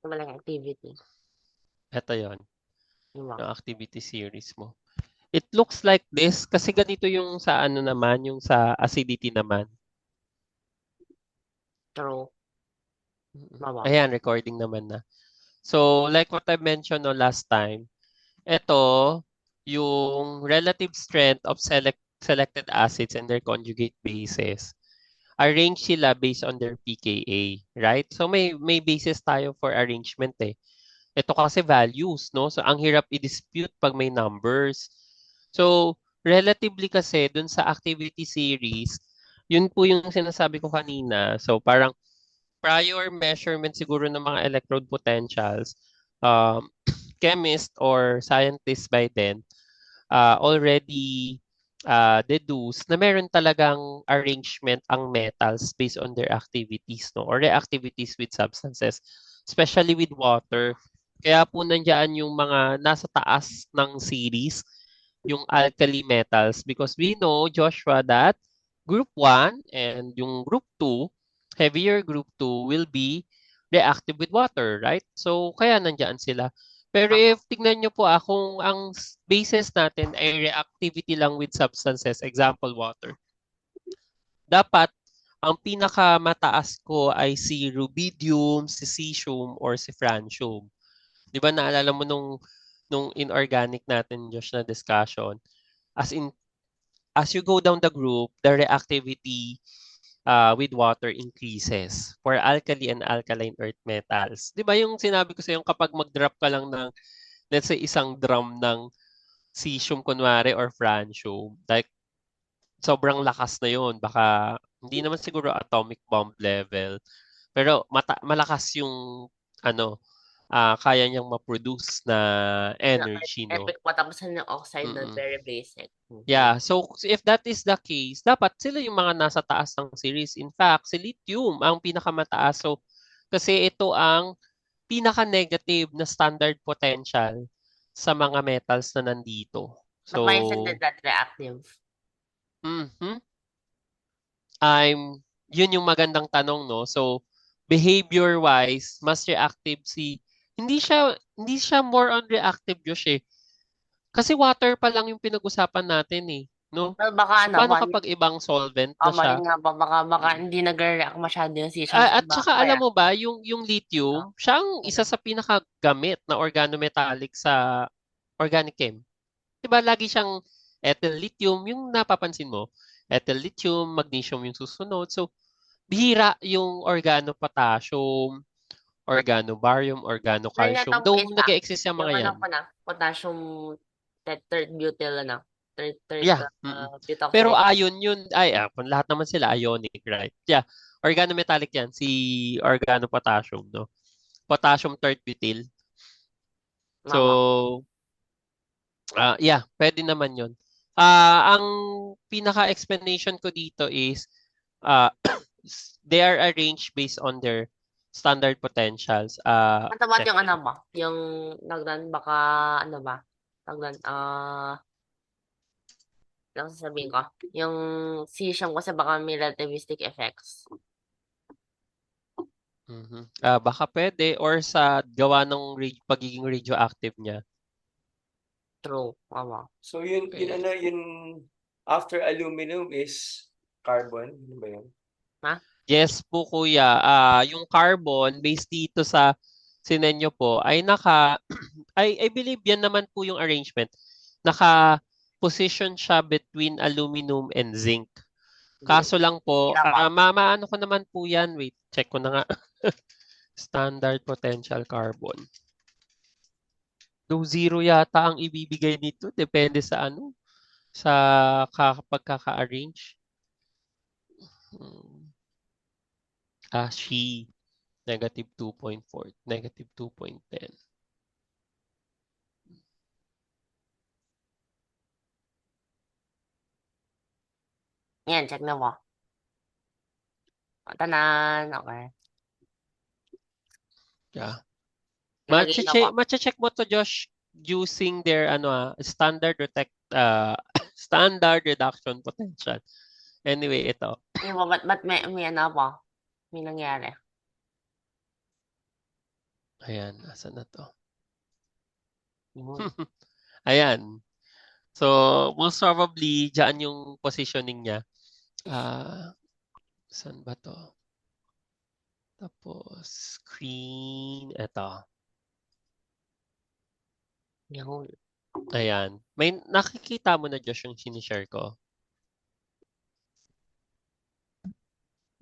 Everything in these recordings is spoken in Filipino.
Walang activity. Ito yon, Diba? yung activity series mo. It looks like this kasi ganito yung sa ano naman, yung sa acidity naman. True. Diba? Ayan, recording naman na. So, like what I mentioned no last time, ito yung relative strength of selected acids and their conjugate bases. Arrange sila based on their pKa, right? So may basis tayo for arrangement eh. Ito kasi values, no? So ang hirap i-dispute pag may numbers. So relatively kasi dun sa activity series, yun po yung sinasabi ko kanina. So parang prior measurement siguro ng mga electrode potentials, um, chemist or scientist by then already deduce na meron talagang arrangement ang metals based on their activities, no? Or reactivities with substances, especially with water. Kaya po nandiyan yung mga nasa taas ng series, yung alkali metals. Because we know, Joshua, that group 1 and yung group 2, heavier group 2 will be reactive with water, right? So, kaya nandiyan sila. Pero Tama. if tignan nyo po kung ang basis natin ay reactivity lang with substances, example water, dapat ang pinakamataas ko ay si rubidium, si cesium, or si francium. Di ba naalala mo nung inorganic natin, Josh, na discussion? As in, as you go down the group, the reactivity with water increases for alkali and alkaline earth metals. Di ba yung sinabi ko sa yung kapag mag-drop ka lang ng, let's say, isang drum ng cesium kunwari or francium, like sobrang lakas na yun. Baka hindi naman siguro atomic bomb level, pero malakas yung ano, kaya niyang ma-produce na Na energy, no? epic pa tapos yung oxide na Mm-mm. very basic. Yeah, so if that is the case, dapat sila yung mga nasa taas ng series. In fact, si lithium ang pinakamataas. So, kasi ito ang pinaka-negative na standard potential sa mga metals na nandito. But why isn't So, that reactive? mhm, yun yung magandang tanong, no? So, behavior-wise, mas reactive hindi siya more on reactive, Josh, eh. Kasi water pa lang yung pinag-usapan natin, eh, no? Well, baka So, ano, paano kapag ibang solvent na yun siya? nga ba, baka Mm. hindi nag-react masyado yung cesium sa At iba. saka Kaya, alam mo ba, yung lithium, siya ang isa ano, sa pinakagamit na organometallic sa organic chem. 'Di ba lagi siyang ethyl lithium, yung napapansin mo, ethyl lithium, magnesium yung susunod. So, bihira yung organo-potassium, organo-barium, meron nga organo-calcium. tong Though isa, nag-e-exist yung yung mga ano yan. ko na, potassium third butyl, third Yeah. Mm. Pero butoxide. ion yun, kung lahat naman sila ionic, right? Yeah. Organometallic yan, si organo-potassium, no? Potassium third butyl. Mama. So, yeah, pwede naman yun. Ang pinaka-explanation ko dito is, uh, they are arranged based on their standard potentials. What about Check yung ano nyo. ba? Yung baka ano ba? Tagdan, ano sasabihin ko? Yung cesium kasi baka may relativistic effects. Mhm. Baka pwede or sa gawa ng pagiging radioactive niya. True, mama. So yun Okay. ano, yun after aluminum is carbon, ano ba yun? Ha? Yes po kuya. Yung carbon based dito sa sinenyo po ay I believe yan naman po yung arrangement. Naka-position siya between aluminum and zinc. Hindi. Kaso lang po, Dapat. maano ko naman po yan. Wait, check ko na nga. Standard potential carbon. Though zero yata ang ibibigay nito. Depende sa ano, sa pagkaka-arrange. Hmm. She, negative 2.4, negative 2.10. Yan, check na mo. Tanan, okay. Yeah. Nilagay na ko. Mache-check mo to, Josh, using their standard standard reduction potential. Anyway, ito. Yung ba, ba't may ano po? May nangyari. Ayan, nasa na to? Yun. Ayan. So, most probably, dyan yung positioning niya. Saan ba to? Tapos, screen. Ito. Yun. Ayan. May nakikita mo na, Josh, yung sinishare ko?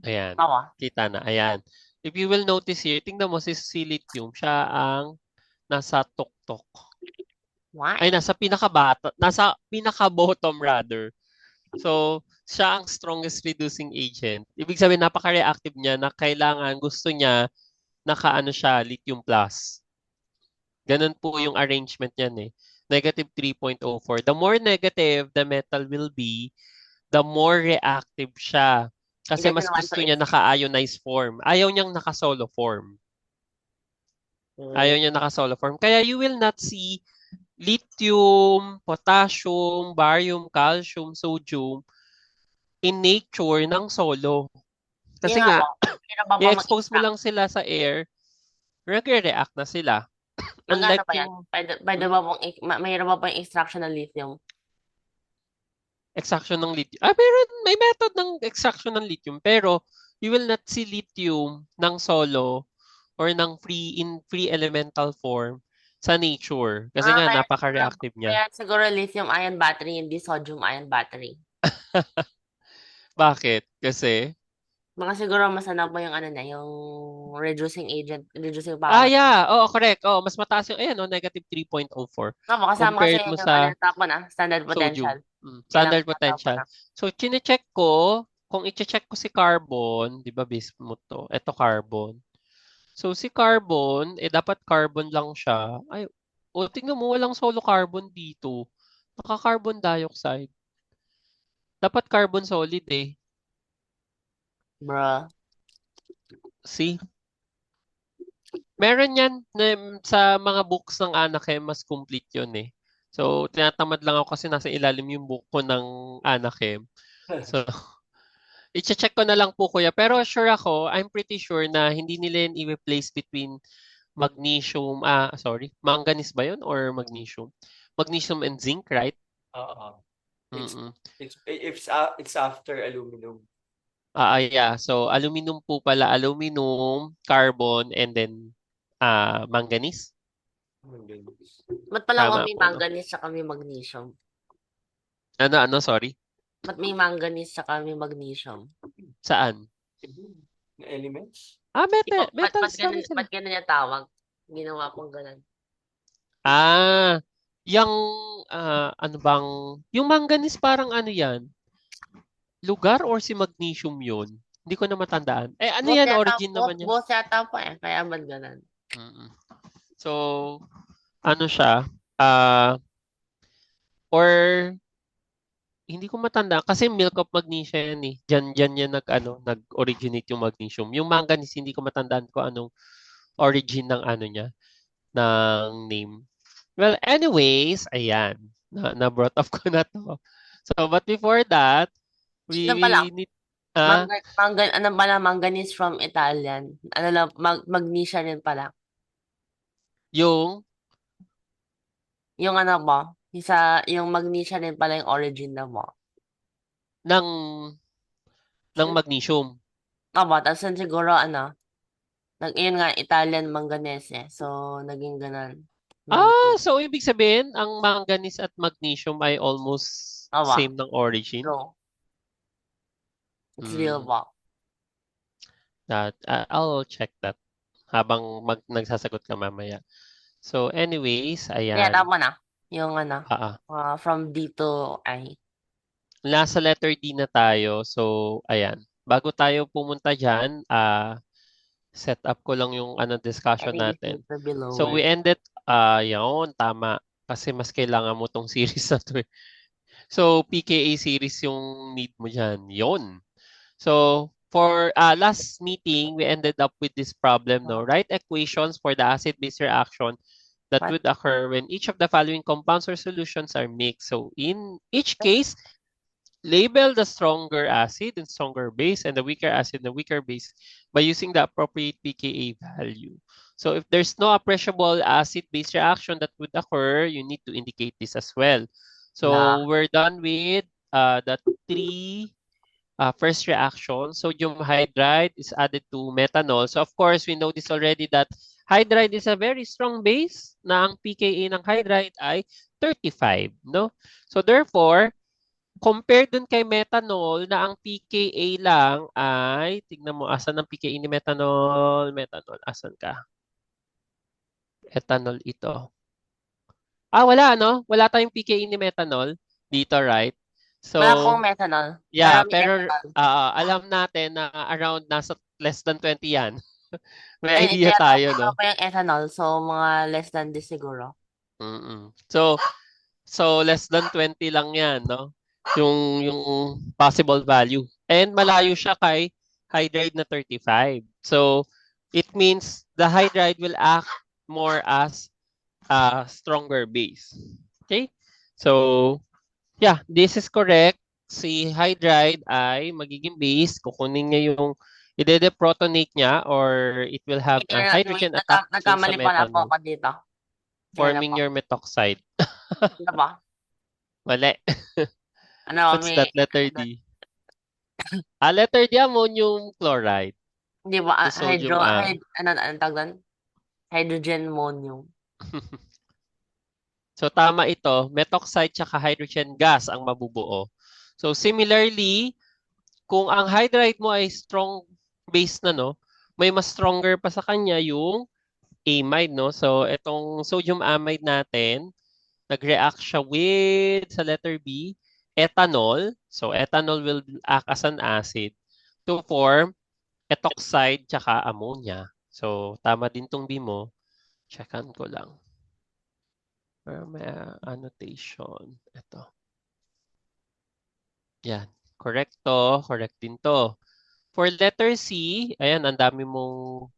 Ayan. Tawa. Kita na. Ayan. If you will notice here, tingnan mo si Lithium. Siya ang nasa tuktok. Ay, Why? nasa pinaka-bottom rather. So, siya ang strongest reducing agent. Ibig sabihin, napaka-reactive niya na kailangan, gusto niya, naka-ano siya, lithium plus. Ganun po yung arrangement niyan eh. Negative 3.04. The more negative the metal will be, the more reactive siya. He Kasi doesn't mas want to gusto niya naka-ionized form. Ayaw niyang naka-solo form. Ayaw niya naka-solo form. Kaya you will not see lithium, potassium, barium, calcium, sodium in nature ng solo. Yun Kasi nga nga, po. Mahirap ba i-expose mo mag-extract? lang sila sa air, nagre-react na sila. Magkano Unlike ba yan? yung Pwede ba pong, mahirap ba po yung extraction ng lithium? extraction ng lithium. Pero may method ng extraction ng lithium. Pero you will not see lithium ng solo or ng free elemental form sa nature. Kasi nga, napaka-reactive niya. Kaya siguro lithium-ion battery, hindi sodium-ion battery. Bakit? Kasi Baka siguro mas ano po yung ano na, yung reducing agent, reducing power. yeah. Oo, correct. Oo, mas mataas yung, ayan, negative 3.04. No, kasama kasi Compared mo yung ano sa yung top na, standard sodium. potential. Standard Kailangan matapon potential. na. So, chine-check ko, kung i-check ko si carbon, di ba base mo to? Ito carbon. So, si carbon, dapat carbon lang siya. Ay, tingnan mo, walang solo carbon dito. Naka-carbon dioxide. Dapat carbon solid eh. Bruh. See? Meron yan sa mga books ng Anakem, mas complete yun eh. So, tinatamad lang ako kasi nasa ilalim yung book ko ng Anakem. So, i-check ko na lang po kuya. Pero sure ako, I'm pretty sure na hindi nila yun i-replace between magnesium, manganese ba yun or magnesium? Magnesium and zinc, right? Oo. It's Mm-mm. it's after aluminum. Yeah. So, aluminum po pala. Aluminum, carbon, and then manganese. Ba't pala Tama may po, no? manganese tsaka may magnesium? Ano, sorry? Ba't may manganese tsaka may magnesium? Saan? Na elements? Metals naman sila. Ba't ganun yung tawag? Ginawa kong ganun. Yung, ano bang, yung manganese parang ano yan? Lugar or si magnesium yun? Hindi ko na matandaan. Ano yan? Origin naman yan. Both yata po eh. Kaya ba't ganun? Mm-mm. So, ano siya? Or, hindi ko matanda kasi milk of magnesia yan eh. Diyan yan nag-originate yung magnesium. Yung manganese, hindi ko matandaan ko anong origin ng ano niya, ng name. Well, anyways, ayan. Na-brought up ko na to. So, but before that, we Doon pa lang. need, Ano pala, manganese from Italian. Ano lang, magnesia rin pala. yung, Yung ano mo, yung magnesia rin pala yung origin na mo. ng magnesium. Tama, tapos yun siguro yun nga, Italian manganese. So, naging ganun. So ibig sabihin, ang manganese at magnesium ay almost Tama. same ng origin? True. It's real ba? I'll check that habang nagsasagot ka mamaya. So anyways, ayan. Yeah, tama na. Yung from D to I. Nasa letter D na tayo. So ayan. Bago tayo pumunta dyan, set up ko lang yung discussion natin. So we ended, yun, tama. Kasi mas kailangan mo tong series na to. So PKA series yung need mo dyan. Yun. So for last meeting, we ended up with this problem, no? Write equations for the acid-base reaction that would occur when each of the following compounds or solutions are mixed. So in each case, label the stronger acid and stronger base and the weaker acid and the weaker base by using the appropriate pKa value. So if there's no appreciable acid-base reaction that would occur, you need to indicate this as well. Yeah. So we're done with the three first reaction. Sodium hydride is added to methanol. So of course, we know this already that hydride is a very strong base na ang pKa ng hydride ay 35, no? So therefore, compare dun kay methanol na ang pKa lang ay, tignan mo, asan ang pKa ni methanol? Methanol, asan ka? Ethanol ito. Wala, no? Wala tayong pKa ni methanol dito, right? Wala So, akong methanol. Pero yeah, may pero ethanol. alam natin na around nasa less than 20 yan. May Ay, idea kaya tayo, tatlo no? pa yung ethanol. So, mga less than this siguro. So less than 20 lang yan, no? Yung possible value. And malayo siya kay hydride na 35. So it means the hydride will act more as a stronger base. Okay? So yeah, this is correct. Si hydride ay magiging base. Kukunin niya yung ide-deprotonate niya or it will have a Wait, hydrogen attack dun sa nagkamali pala po methanol ako dito. Kaya na forming po. your methoxide. Ano ba? Mali. Ano, What's that? Letter D. Letter D, ammonium chloride. Hindi ba, The sodium ano tawag doon? Hydrogen ammonium. So tama ito, methoxide tsaka hydrogen gas ang mabubuo. So similarly, kung ang hydride mo ay strong base na, no, may mas stronger pa sa kanya yung amide, no? So itong sodium amide natin, nag-react siya with, sa letter B, ethanol. So ethanol will act as an acid to form ethoxide tsaka ammonia. So tama din tong B mo. Checkan ko lang. May annotation. Ito. Yan. Correct to. Correct din to. For letter C, ayan, ang dami mong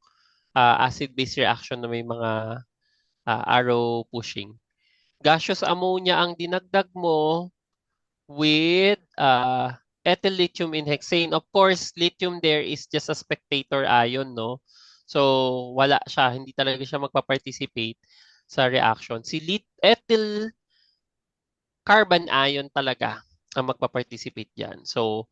acid-base reaction na may mga arrow pushing. Gaseous ammonia ang dinagdag mo with ethyl lithium in hexane. Of course, lithium there is just a spectator ion, no? So, wala siya. Hindi talaga siya magpa-participate sa reaction. Si ethyl carbon ion talaga ang magpa-participate dyan. So,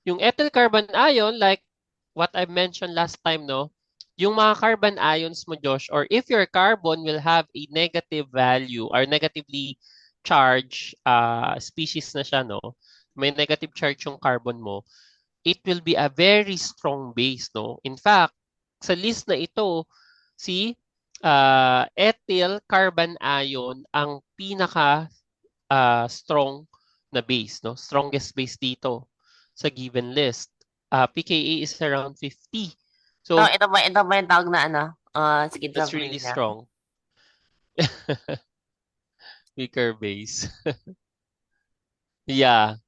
yung ethyl carbon ion, like what I mentioned last time, no? Yung mga carbon ions mo, Josh, or if your carbon will have a negative value or negatively charged species na siya, no? May negative charge yung carbon mo, it will be a very strong base, no? In fact, sa list na ito, si ethyl carbon ion ang pinaka strong na base, no? Strongest base dito sa given list. pKa is around 50. So, Ito ba yung tawag na ano? that's really Schizophrenia. strong. Weaker base. Yeah.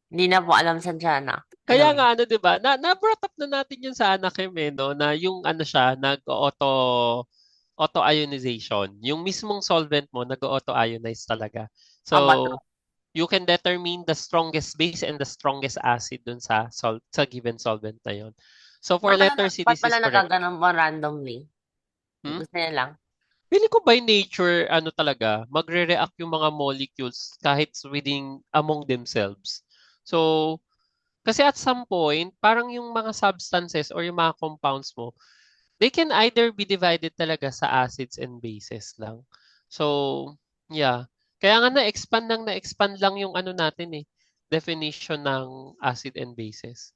Hindi na po alam sa dyan, ah. Kaya Ano? nga ano 'di ba? Na-brought up na natin 'yun sa Anakim no na yung ano siya auto-ionization. Yung mismong solvent mo nag-auto-ionize talaga. Ba So, to? you can determine the strongest base and the strongest acid dun sa given solvent na 'yon. So for letter C, Ba't this is pala correct. nagkaganon ba randomly? Hmm? Gusto niya lang. Feeling ko by nature, ano talaga, magre-react yung mga molecules kahit within among themselves. So, kasi at some point, parang yung mga substances or yung mga compounds mo, they can either be divided talaga sa acids and bases lang. So, yeah. Kaya nga na-expand lang yung ano natin definition ng acid and bases.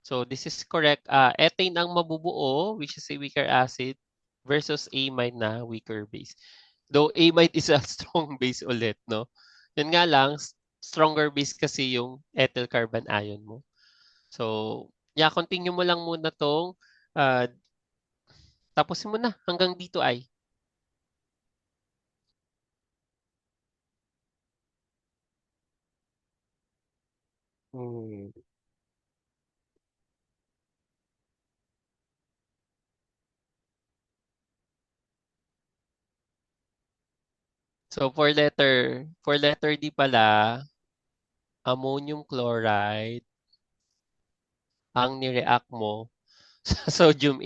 So, this is correct. Ethane ang mabubuo, which is a weaker acid, versus amide na weaker base. Though amide is a strong base ulit, no? Yun nga lang, stronger base kasi yung ethyl carbon ion mo. So, yeah, continue mo lang muna tong tapusin mo na hanggang dito ay. Hmm. So for letter D pala, ammonium chloride ang nireact mo sa sodium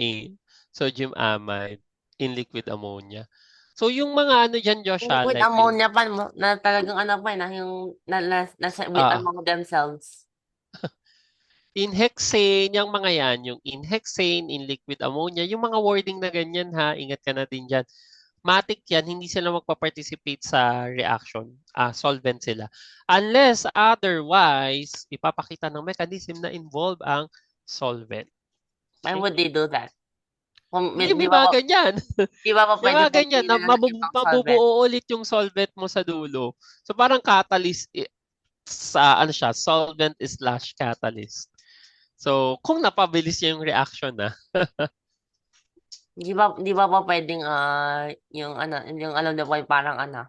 amide in liquid ammonia. So yung mga ano diyan Yung Joshua, liquid like yung ammonia pa mo, na talagang ano pa na yung nasa with ah among themselves. in hexane, yung mga yan, yung in hexane, in liquid ammonia, yung mga wording na ganyan ha, ingat ka na din dyan. Matic yan, hindi sila magpa-participate sa reaction. Solvent sila. Unless otherwise, ipapakita ng mechanism na involve ang solvent. Why Okay? would they do that? Kung, Hindi, di may ba, mga ganyan. di ba pa May pwede mga pang ganyan na ng ibang solvent? mabubuo ulit yung solvent mo sa dulo. So parang catalyst sa ano siya, solvent slash catalyst. So kung napabilis niya yung reaction na, Di ba pa pwedeng yung ano, yung alam na po yung parang ano,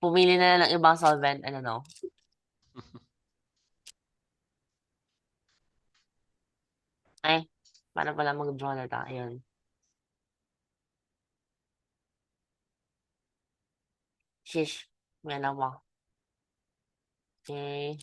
pumili na lang ng ibang solvent, ano no? Ay, paano pala mag-draw na tayo? Ayun. Shish, may alam mo. Okay.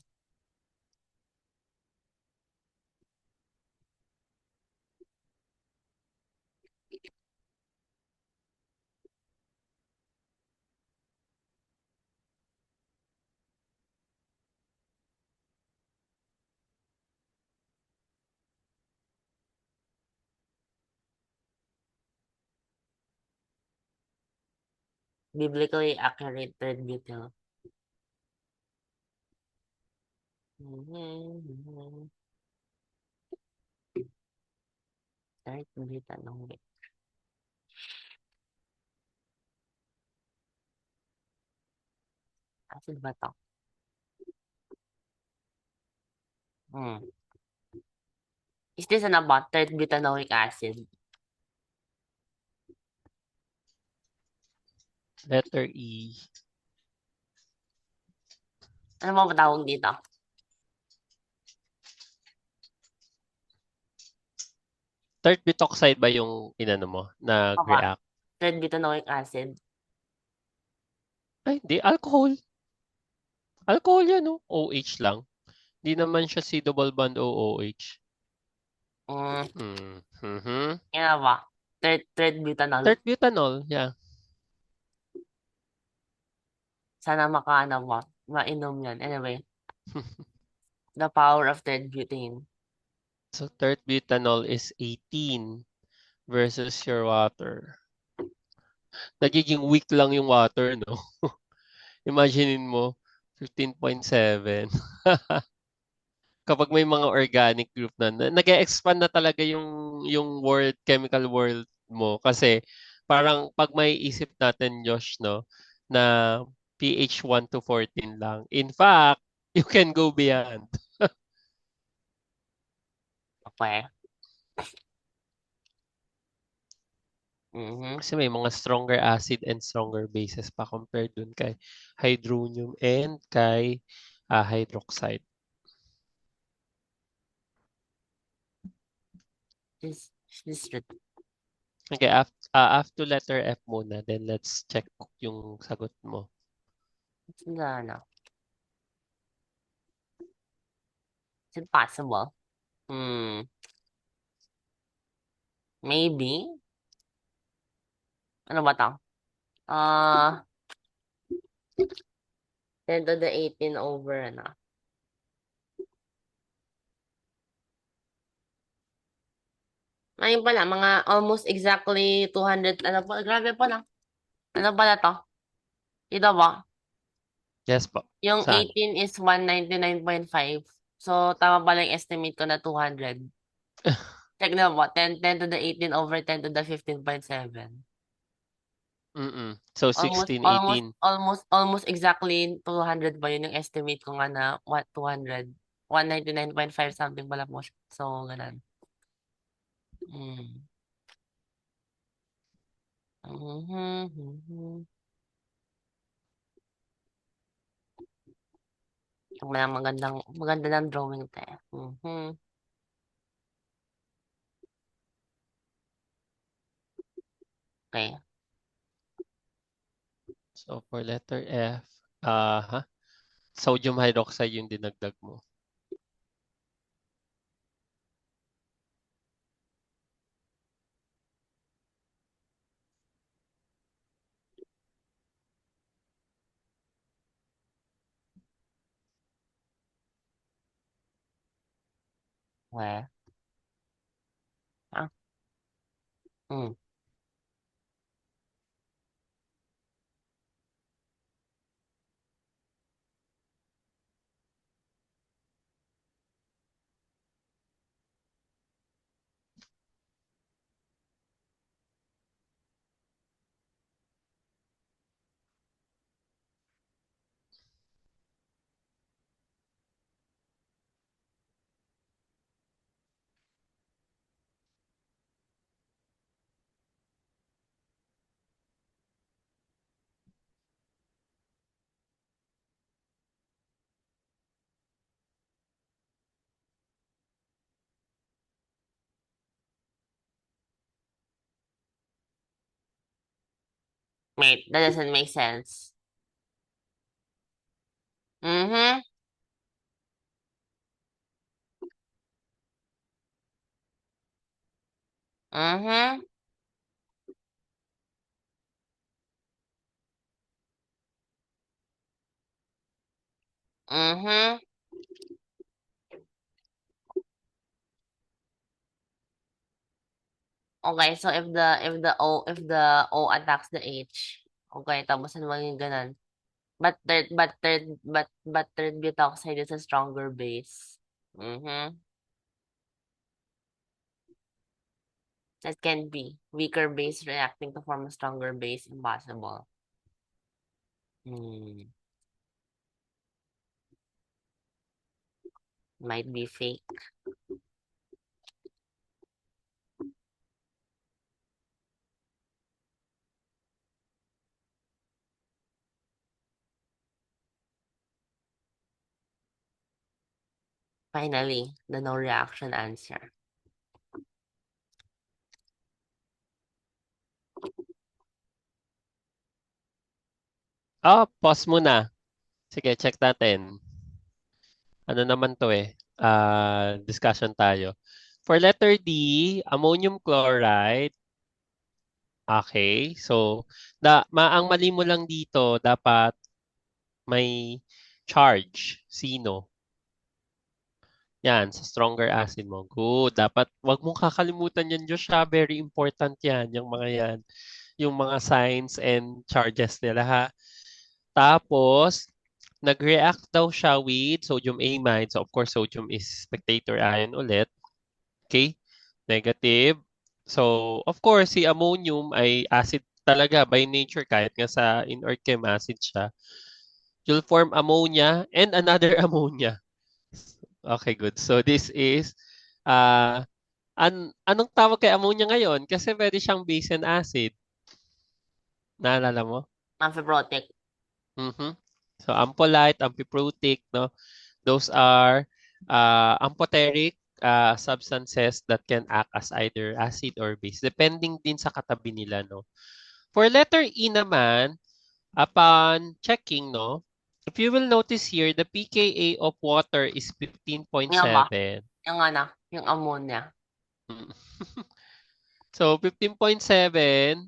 Biblically accurate third butyl. Third butyl ng wait. Acid ba to? Is this an about third butanoic acid? letter E. Ano mo tawag dito? Third butoxide ba yung inano mo, Baka, nag-react? third butanoic acid. Ay, hindi. Alcohol. Alcohol yan, no? OH lang. Hindi naman siya C double bond OOH. Mm-hmm. Yan ba? Third butanol. Third butanol, yeah. Sana makaano mo. Mainom yan. Anyway, the power of third butane. So third butanol is 18 versus your water. Nagiging weak lang yung water, no? Imaginein mo, 15.7. Kapag may mga organic group na, nag-expand na talaga yung chemical world mo. Kasi parang pag may isip natin, Josh, no, na pH 1 to 14 lang. In fact, you can go beyond. Okay. Mm-hmm. Kasi may mga stronger acid and stronger bases pa compared dun kay hydronium and kay hydroxide. This should. Okay, after letter F muna, then let's check yung sagot mo. Ano? Is it possible? Maybe. Ano ba to? 10 to the 18 over, ano? Ayun pala, mga almost exactly 200, ano po, grabe po na. Ano pala to? Ito ba? Yes po. Yung Saan? 18 is 199.5. So, tama pala yung estimate ko na 200. Check na po, 10 to the 18 over 10 to the 15.7. So Almost, 16, almost, 18. almost exactly 200 ba yun yung estimate ko nga na what 200? 199.5 something pala po siya. So, ganun. Mm. Maganda ng drawing tayo. Okay. So, for letter F, sodium hydroxide yung dinagdag mo. Where? Ah, mm. Wait, that doesn't make sense. Mm-hmm. Mm-hmm. Mm-hmm. Okay, so if the O attacks the H, okay, tapos ano maging ganun. But third butoxide is a stronger base. Mm-hmm. That can be. Weaker base reacting to form a stronger base. Impossible. Hmm. Might be fake. Finally, the no reaction answer. Pause muna. Sige, check natin. Ano naman to eh? Discussion tayo. For letter D, ammonium chloride. Okay. So, ang mali mo lang dito, dapat may charge. Sino? Yan, sa stronger acid mo. Good. Dapat, wag mong kakalimutan yan, Josh, ha? Very important yan, yung mga yan. Yung mga signs and charges nila, ha? Tapos, nag-react daw siya with sodium amide. So, of course, sodium is spectator ion ulit. Okay? Negative. So, of course, si ammonium ay acid talaga by nature kahit nga sa inert chem acid siya. You'll form ammonia and another ammonia. Okay, good. So, this is uh, anong tawag kay ammonia ngayon? Kasi pwede siyang base and acid. Naalala mo? Amphibrotic. Mhm. So, ampolite, amphiprotic, no? Those are amphoteric substances that can act as either acid or base, depending din sa katabi nila, no? For letter E naman, upon checking, no, if you will notice here, the pKa of water is Yung ba? 15.7. Yung ano? Yung ammonia. Mm. So, 15.7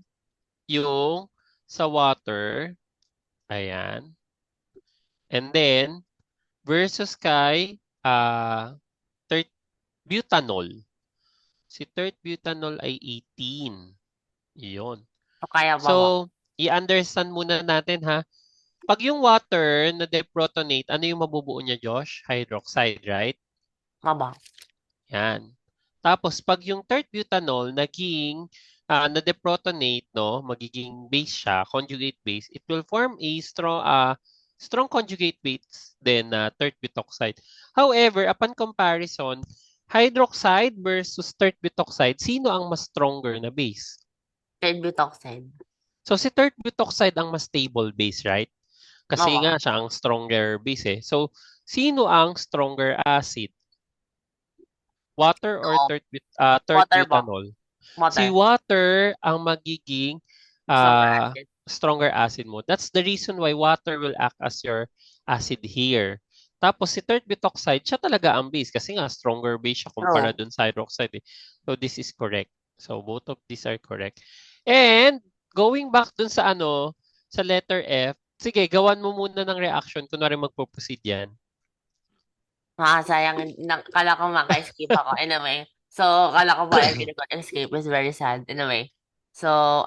yung sa water. Ayan. And then, versus kay tert butanol. Si tert butanol ay 18. Iyon. So, kaya ba ba? So, i-understand muna natin ha. Pag yung water na deprotonate, ano yung mabubuo niya, Josh? Hydroxide, right? Maba. Yan. Tapos, pag yung tert butanol naging na-deprotonate, no, magiging base siya, conjugate base, it will form a strong conjugate base then tert butoxide. However, upon comparison, hydroxide versus tert butoxide, sino ang mas stronger na base? Third butoxide. So, si tert butoxide ang mas stable base, right? Kasi Maba. nga siya ang stronger base eh. So, sino ang stronger acid? Water or Oo. tert Water ba? butanol? Si Water. water ang magiging Stronger ah, acid. stronger acid mo. That's the reason why water will act as your acid here. Tapos si tert butoxide, siya talaga ang base kasi nga stronger base siya kumpara True. dun sa hydroxide eh. So this is correct. So both of these are correct. And going back dun sa sa letter F, sige, gawan mo muna ng reaction kunwari magpo-proceed yan. Sayang. Kala ko maka-escape ako. Anyway. So, kala ko ba I really got escape is very sad. Anyway. So,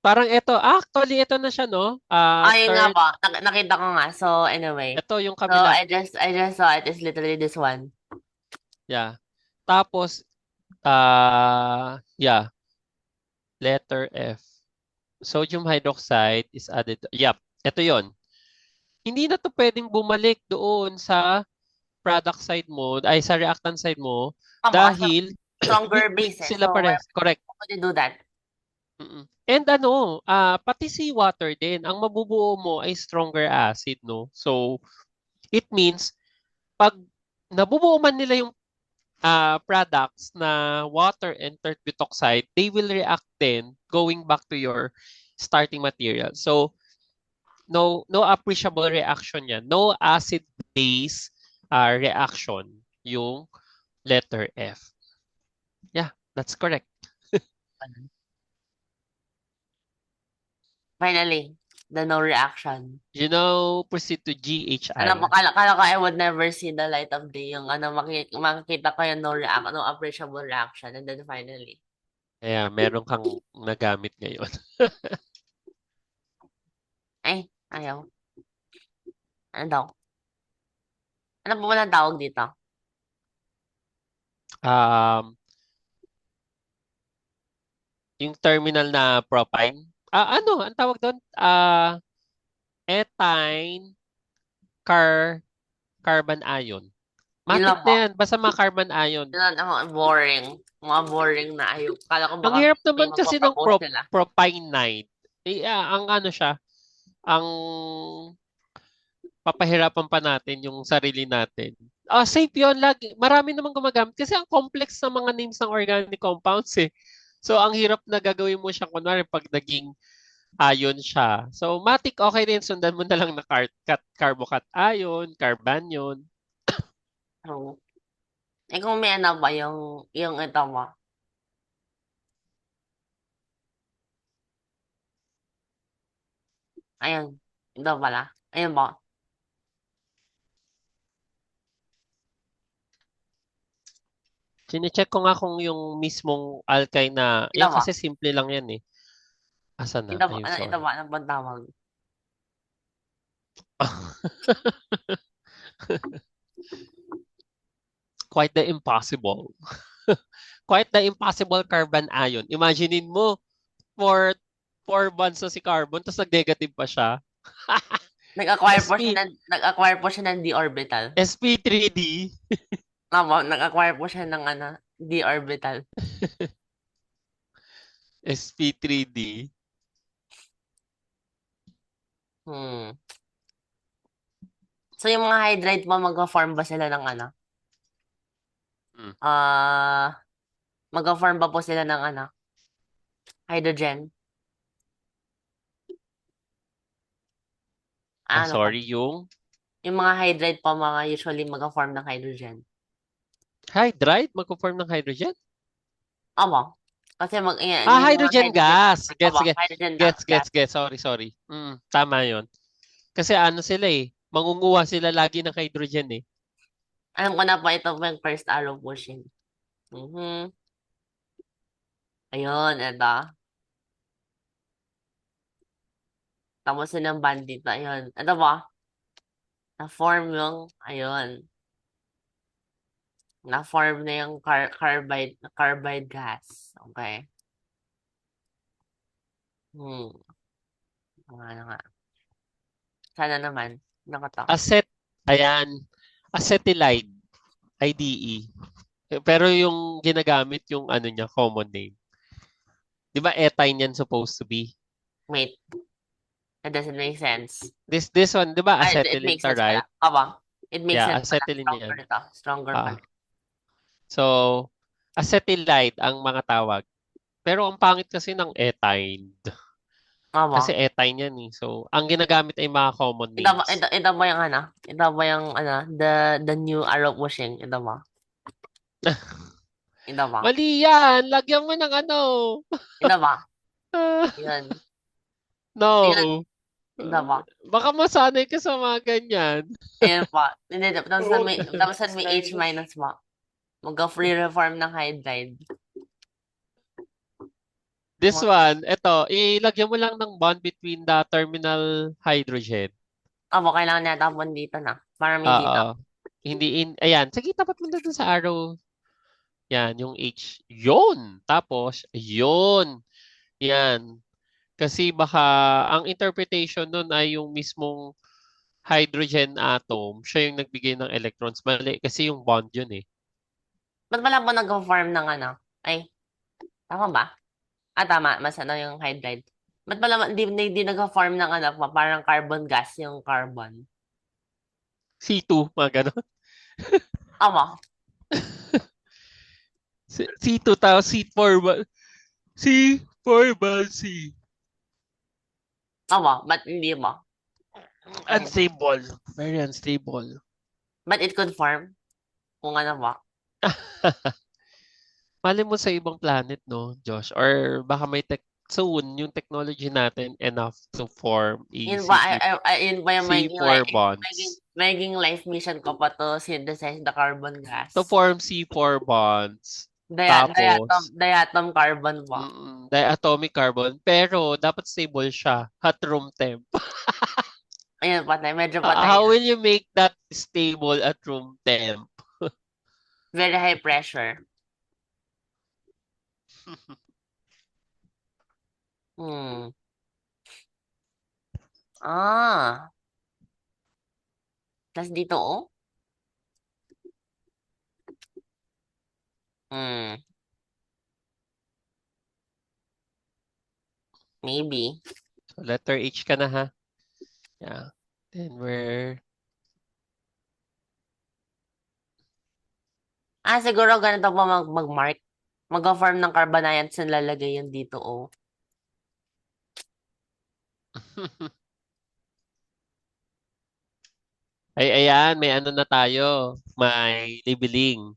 Parang actually ito na siya no. ayun nga Third, po. Nakita ko nga. So, anyway. ito yung So, kabila. I just saw it is literally this one. Yeah. Tapos, yeah, letter F. Sodium hydroxide is added. Yep, ito yon. Hindi na to pwedeng bumalik doon sa product side mo, ay sa reactant side mo, dahil Stronger weak bases. sila So, pares. Correct. how would you do that? And pati seawater din, ang mabubuo mo ay stronger acid, no? So, it means, pag nabubuo man nila yung products na water and tert butoxide, they will react then going back to your starting material. So, no appreciable reaction yan. No acid base reaction yung letter F. Yeah, that's correct. Finally, the no reaction. You know, proceed to GHI. Kala ko I would never see the light of day. Yung makikita ko yung no appreciable reaction. And then finally. Kaya meron kang nagamit ngayon. Ayaw. Ano daw? Ano po walang tawag dito? Yung terminal na propine. Ang tawag doon? Ethyne carbon ion. Matik na yan. Basta mga carbon ion. Boring. Mga boring na ayaw. Kala ko Ang baka hirap naman kasi ng sila. propionide. Ang siya, ang papahirapan pa natin yung sarili natin. Safe yun. Marami namang gumagamit kasi ang complex ng mga names ng organic compounds eh. So, ang hirap na gagawin mo siya kunwari pag naging ion siya. So, matik okay din. Sundan mo na lang na carbocat ion, carbanion. So, kung may ano ba yung ito mo? Ayun. Ito pala. Ayun ba? Sine-check ko nga kung yung mismong alkyne na, yan kasi simple lang yan eh. Asan na? Ayun, sorry. Ito ba? Ano bang tawag? Quite the impossible. Quite the impossible carbon ion. Imaginein mo, for 4 bonds na si carbon, tapos nag-negative pa siya. Nag-acquire po siya ng d orbital. sp3d. Nag-acquire po siya ng d orbital. sp3d. So, yung mga hydride mo, mag-form ba sila ng mag-form ba po sila ng hydrogen? Sorry, yung mga hydride po, mga usually mag-form ng hydrogen. Hydride? Mag-form ng hydrogen? Opo. Kasi hydrogen gas. Hydrogen Gets. Sorry. Tama yon. Kasi sila eh. Mangunguha sila lagi ng hydrogen eh. Alam ko na po, ito po yung first arrow pushing. Ayun, ito. Tapos yun ang band dito. Ayun. Ito ba? Na-form yung, ayun. Na-form na yung carbide gas. Okay. Ano nga. Sana naman. Acetylide. IDE. Pero yung ginagamit yung niya, common name. Di ba ethine yan supposed to be? Wait. That doesn't make sense. This one, di ba acetylene to, right? It makes sense. Acetylene yan. Stronger pa. So, acetylide ang mga tawag. Pero ang pangit kasi ng ethine. Kasi Aba. ethine yan eh. So, ang ginagamit ay mga common names. Ito ba yung ano? Ito ba yung ano? The new arrow pushing? Ito ba? Ito ba? Mali yan! Lagyan mo ng ano! Ito ba? Yun. Yun. No. Ito ba? Baka masanay ka sa mga ganyan. Ayun pa. Hindi, Oo, tapos may H Stylus. minus pa. Mag-free reform ng hydride. This one, ito, ilagyan mo lang ng bond between the terminal hydrogen. Abo, kailangan niya tapon dito na. Para may dito. Oo. Hindi ayan, sige tapat mo na dun sa arrow. Yan, yung H. Yun! Tapos, yun. Yan. Kasi baka ang interpretation nun ay yung mismong hydrogen atom, siya yung nagbigay ng electrons. Mali, kasi yung bond yun eh. Ba't wala po nag-form ng ano? Ay, tama ba? Tama. Mas ano yung hydride. Ba't pala di nag-form ng ano pa? Parang carbon gas yung carbon. C2, mga ganon. Abo. C2 tapos C4 ba? C4 ba? C. Abo. Ba't hindi mo? Unstable. Very unstable. But it could form. Kung ano ba? Mali mo sa ibang planet, no, Josh? Or baka may soon, yung technology natin enough to form a Yun ba, yun ba yung C4 magiging, bonds. magiging life mission ko pa to synthesize the carbon To gas. form C4 bonds. Tapos, Diatom carbon ba? diatomic carbon. Pero, dapat stable siya. At room temp. Ayun, patay. Medyo patay How na. will you make that stable at room temp? Very high pressure. Hmm. Ah. Tapos dito, oh. Hmm. Maybe. So, letter H ka na ha. Yeah. Then we're... Siguro ganito pa mag-mark. Mag-form ng carbanion sa lalagay yun dito, oh. Ay, ayan. May ano na tayo. May labeling.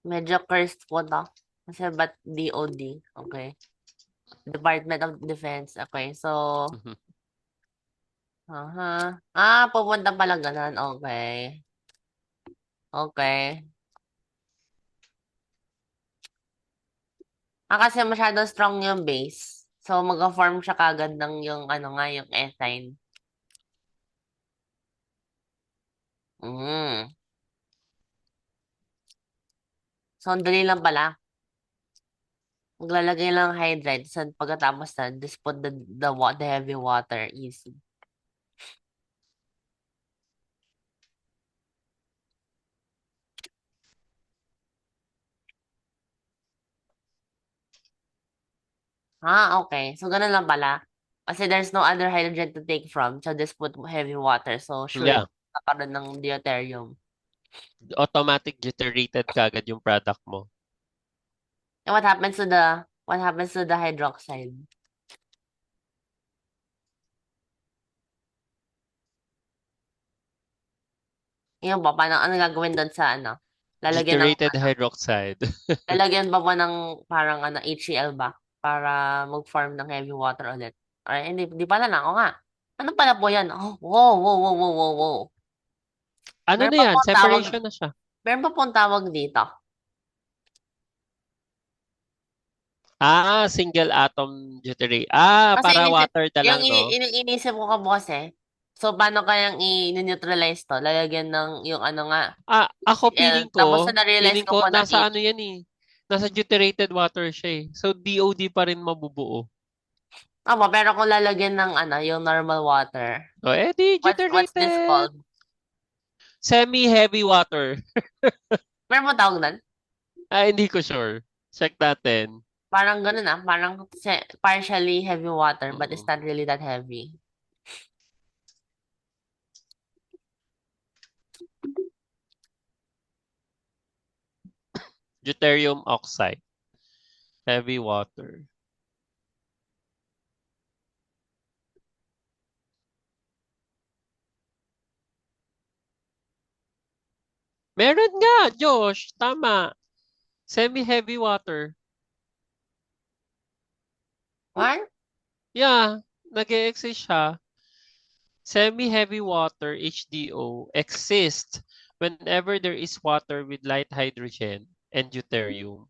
Medyo cursed po to. Kasi ba't DOD? Okay. Department of Defense. Okay, so... Pupunta pala ganun. Okay. Okay. Kasi masyado strong yung base. So, mag-form siya kagad ng yung ano nga, yung ethine. Mm. So, ang dali lang pala. Maglalagay lang ng hydride. So, pagkatapos na, just put the heavy water. Easy. Okay. So, ganun lang pala. Kasi there's no other hydrogen to take from. So, just put heavy water. So, sure, Yeah. kakaroon ng deuterium. Automatic deuterated kagad yung product mo. And what happens to the hydroxide? Yun ba? Ano gagawin doon sa ano? Deuterated hydroxide. Lalagyan ba ng parang HCl ba? Para mag-form ng heavy water ulit? Or hindi pala na. O nga. Ano pala po yan? Oh, wow, wow, wow, wow, wow, wow. Ano na yan? Separation na siya. Meron pa pong tawag dito. Single atom deuterate. Kasi Para water na lang, yung no? iniisip ko ka boss eh. So, paano kayang i-neutralize to? Lalagyan ng yung ano nga, Ako HCl. Tapos na-realize feeling ko ko po na nasa ano yan eh. Nasa deuterated water siya eh. So, DOD pa rin mabubuo. Pero kung lalagyan ng yung normal water. O, di What's this deuterated. called? Semi-heavy water. Meron mo tawag doon? Hindi ko sure. Check natin. Parang ganun parang partially heavy water, but it's Mm. not really that heavy. Deuterium oxide. Heavy water. Meron nga, Josh. Tama. Semi-heavy water. What? Yeah, nag-e-exist siya. Semi-heavy water, HDO, exists whenever there is water with light hydrogen and deuterium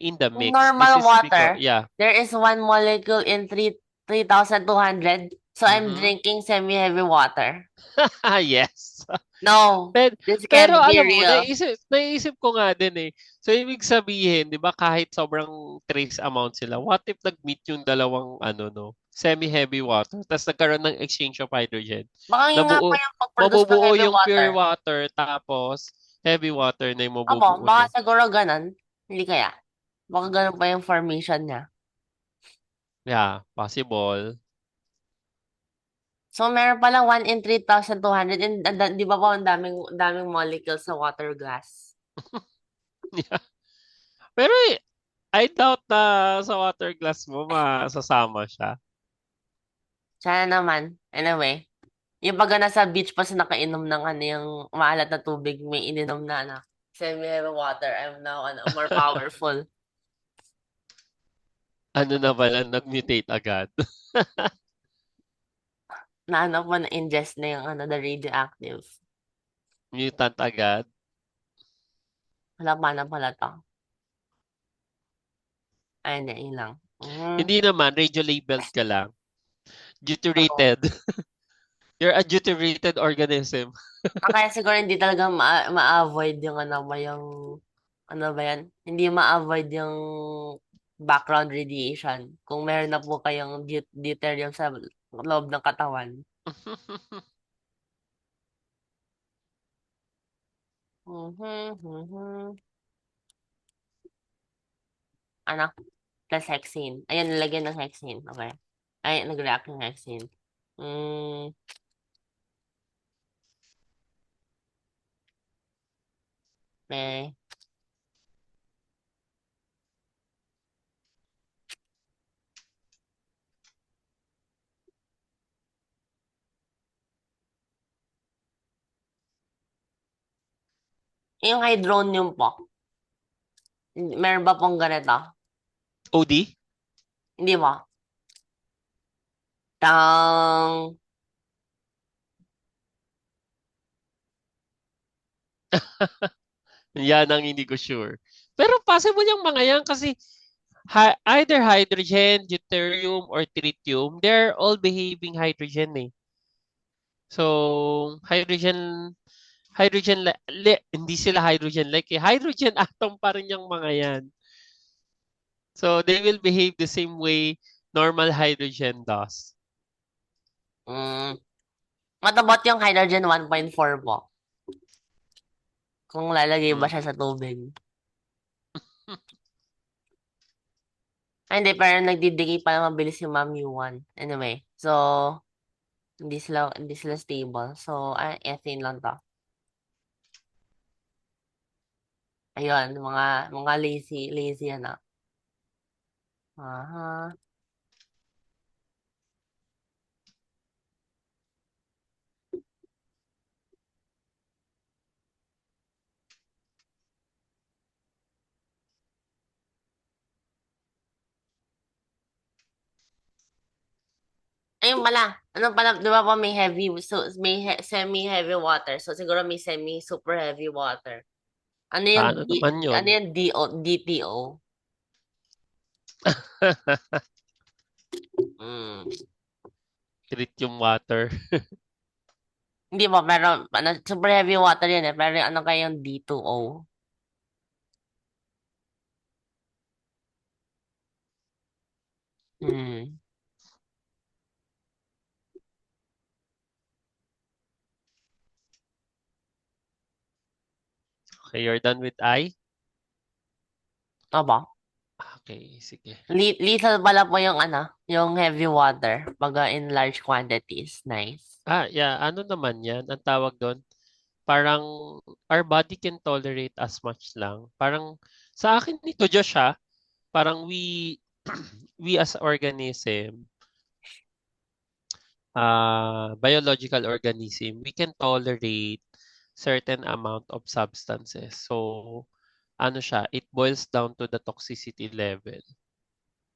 in the In mix. This normal is because, water, yeah. there is one molecule in 3,200. So I'm Mm-hmm. drinking semi-heavy water. Yes. No, Pero, this pero can't be alam mo, real. naisip ko nga din eh. So, ibig sabihin, di ba, kahit sobrang trace amount sila, what if nag-meet yung dalawang, no, semi-heavy water, tapos nagkaroon ng exchange of hydrogen. Baka yun nga po Nabuo, yung pag-produce ng mabubuo heavy yung water. pure water, tapos heavy water na yung Opo, mabubuo, baka no? siguro ganun. Hindi kaya. Baka ganun pa yung formation niya. Yeah, possible. So, meron palang 1 in 3,200. And di ba po ang daming molecules sa water glass? Yeah. Pero I doubt na sa water glass mo masasama siya. Sana naman. Anyway, yung pag nasa beach pa sa nakainom ng yung maalat na tubig, may ininom na semi-heavy water. I'm now more powerful. Ano na pala, nag-mutate agad. Po na ingest na yung the radioactive. Mutant agad. Wala pa na pala to. Ay, hindi, yun lang. Hindi naman, radio-labeled ka lang. Oo. Deuterated. You're a deuterated organism. Kaya siguro hindi talaga ma-avoid yung ano ba yan? Hindi ma-avoid yung background radiation. Kung meron na po kayong deuterium sa loob ng katawan. Ano? Plus hexane. Ayan, nilagyan ng hexane. Okay. Ay, nag-react ng hexane. Mm, okay. Yung hydronium po. Meron ba pong ganito? OD? Hindi ba? Tang. Yan ang hindi ko sure. Pero possible yung mga yan kasi either hydrogen, deuterium, or tritium, they're all behaving hydrogen eh. So, hindi sila hydrogen-like eh. Hydrogen atom pa rin yung mga yan. So, they will behave the same way normal hydrogen does. Matabot yung hydrogen 1.4 po. Kung lalagay ba Mm. siya sa tubig. Ay, hindi, pero nagdidikay pa na mabilis yung MAMU1. Anyway, so, hindi sila stable. So, ethane lang to. Ayun, mga lazy yan ah. Aha. Ayun pala. Ano pala, di ba po may heavy, so may semi-heavy water. So, siguro may semi-super heavy water. Ano yung Ano naman yun? ano yung DTO? Mm. Tritium water. Hindi po, pero super heavy water yun eh. Pero ano kayong D2O? Hmm. Okay, you're done with I? Aba. Okay, sige. Lethal pala po yung heavy water pag in large quantities. Nice. Yeah. Ano naman yan? Ang tawag doon? Parang our body can tolerate as much lang. Parang sa akin nito, Josh, parang we as organism, biological organism, we can tolerate certain amount of substances. So, ano siya, it boils down to the toxicity level.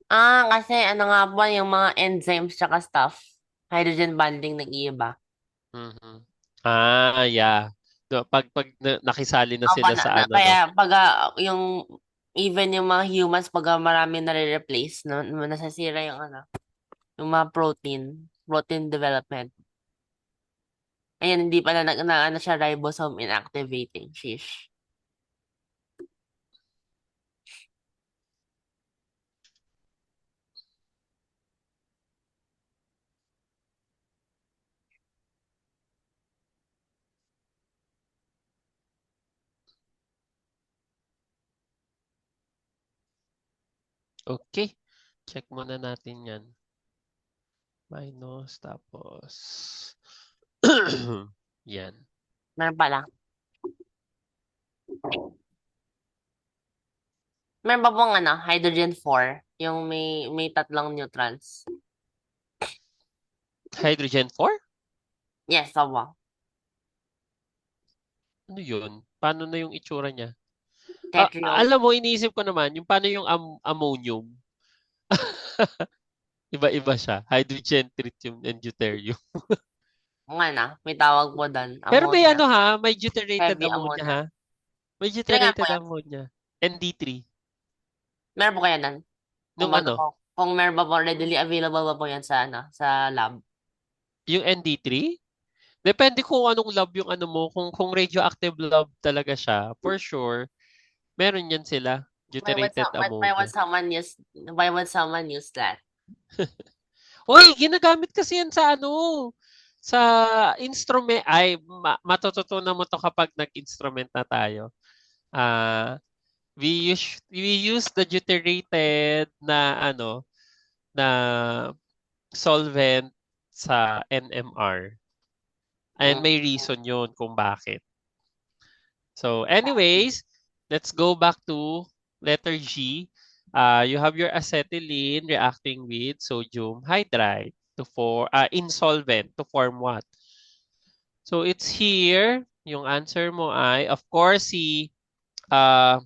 Kasi ano nga po, yung mga enzymes tsaka stuff, hydrogen bonding nag-iiba. Mhm. Yeah. Pag nakisali na Opo, sila sa ano, no? kaya pag yung even yung mga humans pag marami nare-replace, no, nasasira yung ano, yung mga protein development. Ayan, hindi pala ano siya ribosome inactivating. Shish. Okay. Check muna natin yan. Minus, tapos... yan. Meron pala. Meron pa pong ano, hydrogen 4, yung may tatlong neutrons. Hydrogen 4? Yes, opo. Ano yun? Paano na yung itsura niya? Tetrium. Alam mo, iniisip ko naman, yung paano yung ammonium? Iba-iba siya. Hydrogen, tritium, and deuterium. Kung ano, may tawag po doon. Pero may Ammonia. ano ha, may deuterated Heavy ammonia ammonia. ha. May Kaya nga po deuterated yan. ammonia. ND3. Meron po kaya doon? Kung Nung ano ano? po, kung meron pa po readily available ba po yan sa ano, sa lab. Yung ND3? Depende kung anong lab yung ano mo. Kung radioactive lab talaga siya, for sure, meron yan sila. Deuterated Why would ammonia. someone use that? Uy, ginagamit kasi yan sa ano, sa instrument. Ay, matututunan mo to kapag nag-instrument na tayo. Ah, we use the deuterated na ano, na solvent sa NMR. And Mm. may reason yun kung bakit. So anyways, let's go back to letter G. You have your acetylene reacting with sodium hydride to form insolvent to form what? So it's here. Yung answer mo ay of course si uh,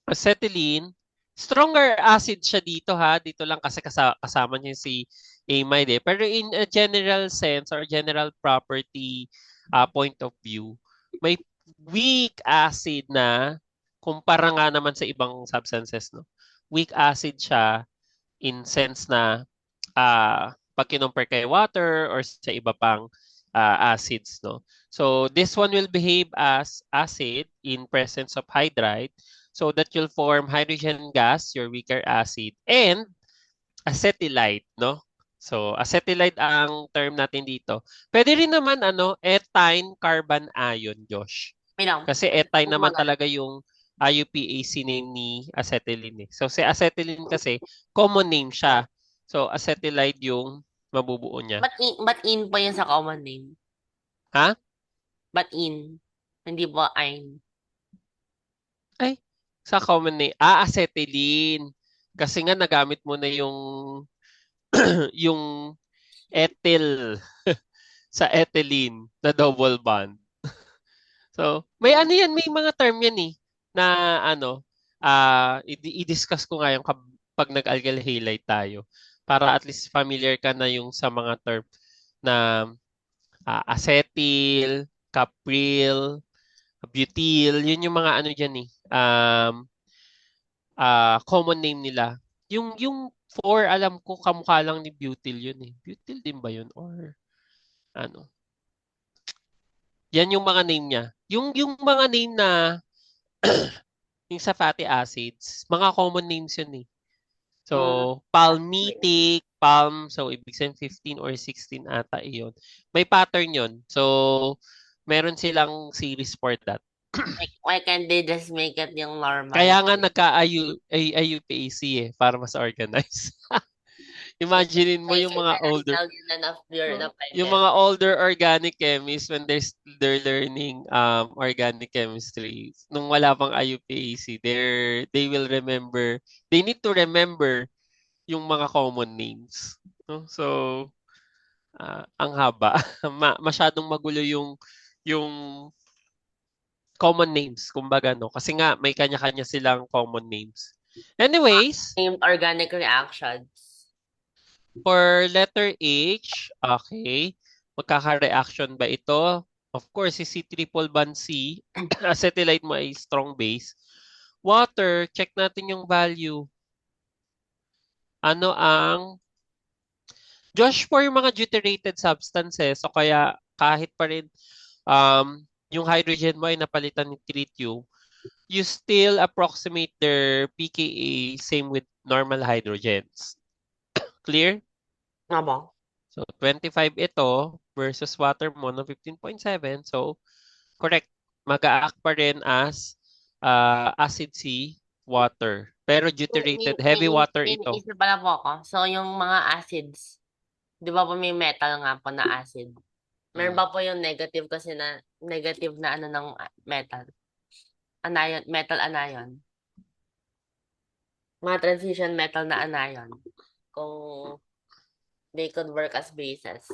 acetylene. Stronger acid siya dito ha. Dito lang kasi kasama niya si amide eh. Pero in a general sense or general property point of view, may weak acid na kumpara nga naman sa ibang substances, no? Weak acid siya in sense na pag kinumpare kay water or sa iba pang acids, no? So this one will behave as acid in presence of hydride so that you'll form hydrogen gas, your weaker acid, and acetylide, no? So acetylide ang term natin dito. Pwede rin naman ano, ethyne carbon ion, Josh. Wait lang. Kasi ethyne Kung naman mag- talaga yung IUPAC name ni acetylene eh. So si acetylene kasi common name siya. So acetylide yung mabubuo niya. But in po yun sa common name. Ha? But in. Hindi po ein. Ay, sa common name. Acetylene. Kasi nga nagamit mo na yung yung ethyl sa ethylene na double bond. So, may ano yan, may mga term yan eh na ano, i-discuss ko nga yung pag nag-alkyl halide tayo para at least familiar ka na yung sa mga term na acetyl, capril, butyl, yun yung mga ano diyan eh. Common name nila. Yung 4 alam ko kamukha lang ni butyl yun eh. Butyl din ba yun or ano? Yan yung mga name niya. Yung mga name na yung sa fatty acids, mga common names yun eh. So, Mm. palmitic, palm, so ibig sabihin 15 or 16 ata iyon. May pattern yun. So, meron silang series for that. Why can't they just make it yung normal? Kaya nga nagka-IUPAC eh, para mas organized. Imaginein mo yung mga older yung mga older organic chemists when they're learning organic chemistry nung wala pang IUPAC they will remember they need to remember yung mga common names, no? So ang haba masyadong magulo yung common names, kumbaga, no? Kasi nga, may kanya-kanya silang common names. Anyways, Named organic reactions. for letter H, okay, magkaka-reaction ba ito? Of course, si C-triple bond C, acetylide mo ay strong base. Water, check natin yung value. Ano ang Josh, for yung mga deuterated substances, o kaya kahit pa rin yung hydrogen mo ay napalitan ni tritium, you still approximate their pKa same with normal hydrogens. Clear? Abo. So, 25 ito versus water mo ng 15.7. So, correct. Mag-a-act pa rin as acid C water. Pero deuterated, heavy water May ito. naisip pala po ako. So, yung mga acids, di ba po may metal nga po na acid? Meron Mm. ba po yung negative kasi na, negative na ano ng metal? Anion, metal anion. Mga transition metal na anion. Kung they could work as bases.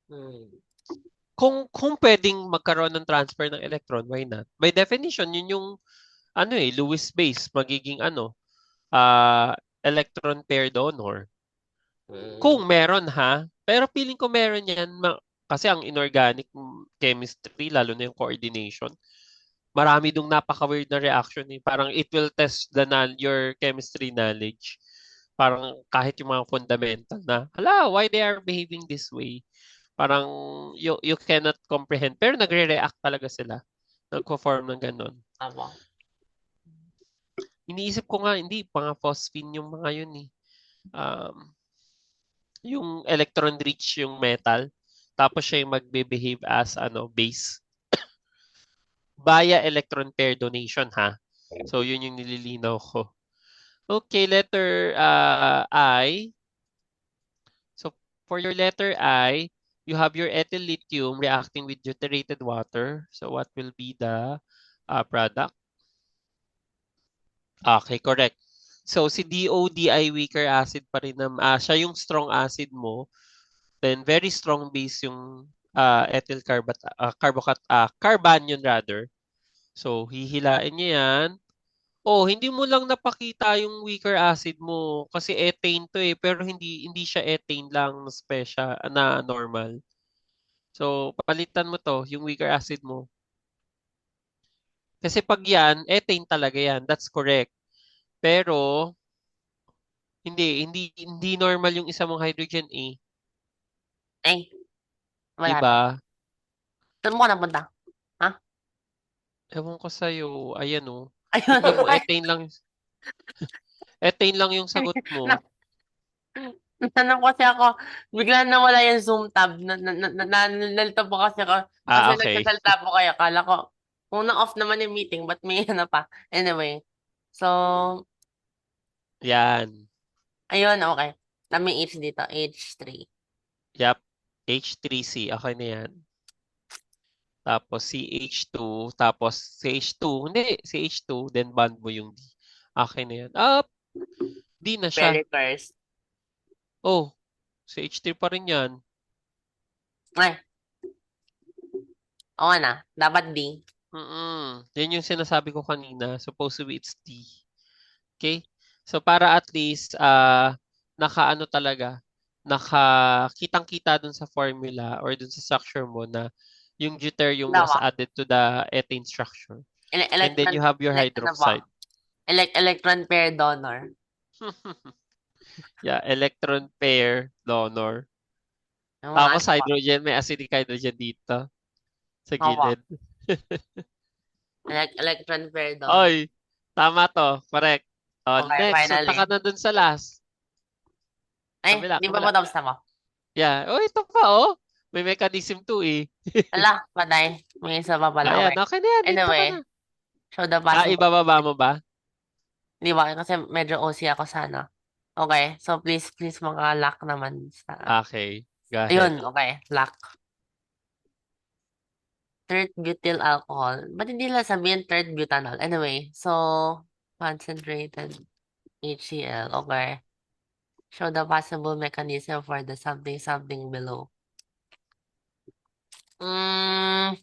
Hmm. Kung pwedeng magkaroon ng transfer ng electron, why not? By definition, yun yung Lewis base, magiging electron pair donor. Kung Hmm. meron ha, pero feeling ko meron yan kasi ang inorganic chemistry, lalo na yung coordination, marami dong napaka-weird na reaction eh. Parang it will test your chemistry knowledge. Parang kahit yung mga fundamental na, hala, why they are behaving this way? Parang you cannot comprehend. Pero nagre-react talaga sila. Nagko-form ng ganun. Abo. Iniisip ko nga, hindi, mga phosphine yung mga yun eh. Yung electron rich yung metal. Tapos siya yung magbe-behave as base. Via electron pair donation ha. So yun yung nililinaw ko. Okay, letter I. So for your letter I, you have your ethyl lithium reacting with deuterated water. So what will be the product? Okay, correct. So si DOD ay weaker acid pa rin siya yung strong acid mo. Then very strong base yung ethyl carbanion rather. So hihilain niya yan. Oh, hindi mo lang napakita yung weaker acid mo kasi ethane to eh pero hindi siya ethane lang na special na normal. So palitan mo to yung weaker acid mo. Kasi pag yan, ethane talaga yan. That's correct. Pero hindi normal yung isa mong hydrogen eh. Eh, 'Di wala na. ba? Saan mo ka napunta? Ha? Ewan ko sa'yo. Ayan oh. Ayun. Tignan mo, Ay, ethane lang yung sagot na, mo. natanong kasi ako, bigla nawala yung Zoom tab. Nalito po kasi ako. Kasi Okay. nagsasalta po kayo. Kala ko, kung na-off naman yung meeting, ba't may ano pa? Anyway. So, Yan. ayun, okay. May H dito, H3. Yep. H3C. Okay na yan. Tapos CH2. Tapos CH2. Hindi, CH2. Then bond mo yung D. Okay na yan. Up. D na siya. Very first. Oh. CH3 pa rin yan. Ay, oo na. Dapat D. Yan yung sinasabi ko kanina. Supposed to be it's D. Okay? So para at least nakaano talaga, nakakitang-kita dun sa formula or dun sa structure mo na yung deuterium was Dawa. added to the ethane structure. And then Electron, you have your ano po? hydroxide. Electron pair donor. Yeah, electron pair donor. Yung mga Tapos ano po. hydrogen, may acidic hydrogen dito sa Opo. gilid. Electron pair donor. Oy, tama to. Correct. Okay, Next, punta finally. ka na dun sa last. Ay, Kabila, di ba kabila. po tapos na po? Yeah. Oh, ito pa oh. May mechanism to eh. Ala, patay. May isa pa pala. Ayan, Okay. okay na yan. Dito ka Anyway, na. show the possible. Ibababa mo ba? Di ba? Kasi medyo OC ako sana. Okay. So, please maka-lock naman sa... Okay. Go ahead. Ayun, okay. Lock. Third butyl alcohol. Ba't hindi lang sabihin third butanol? Anyway, so, concentrated HCl. Okay. Show the possible mechanism for the something below. Mm,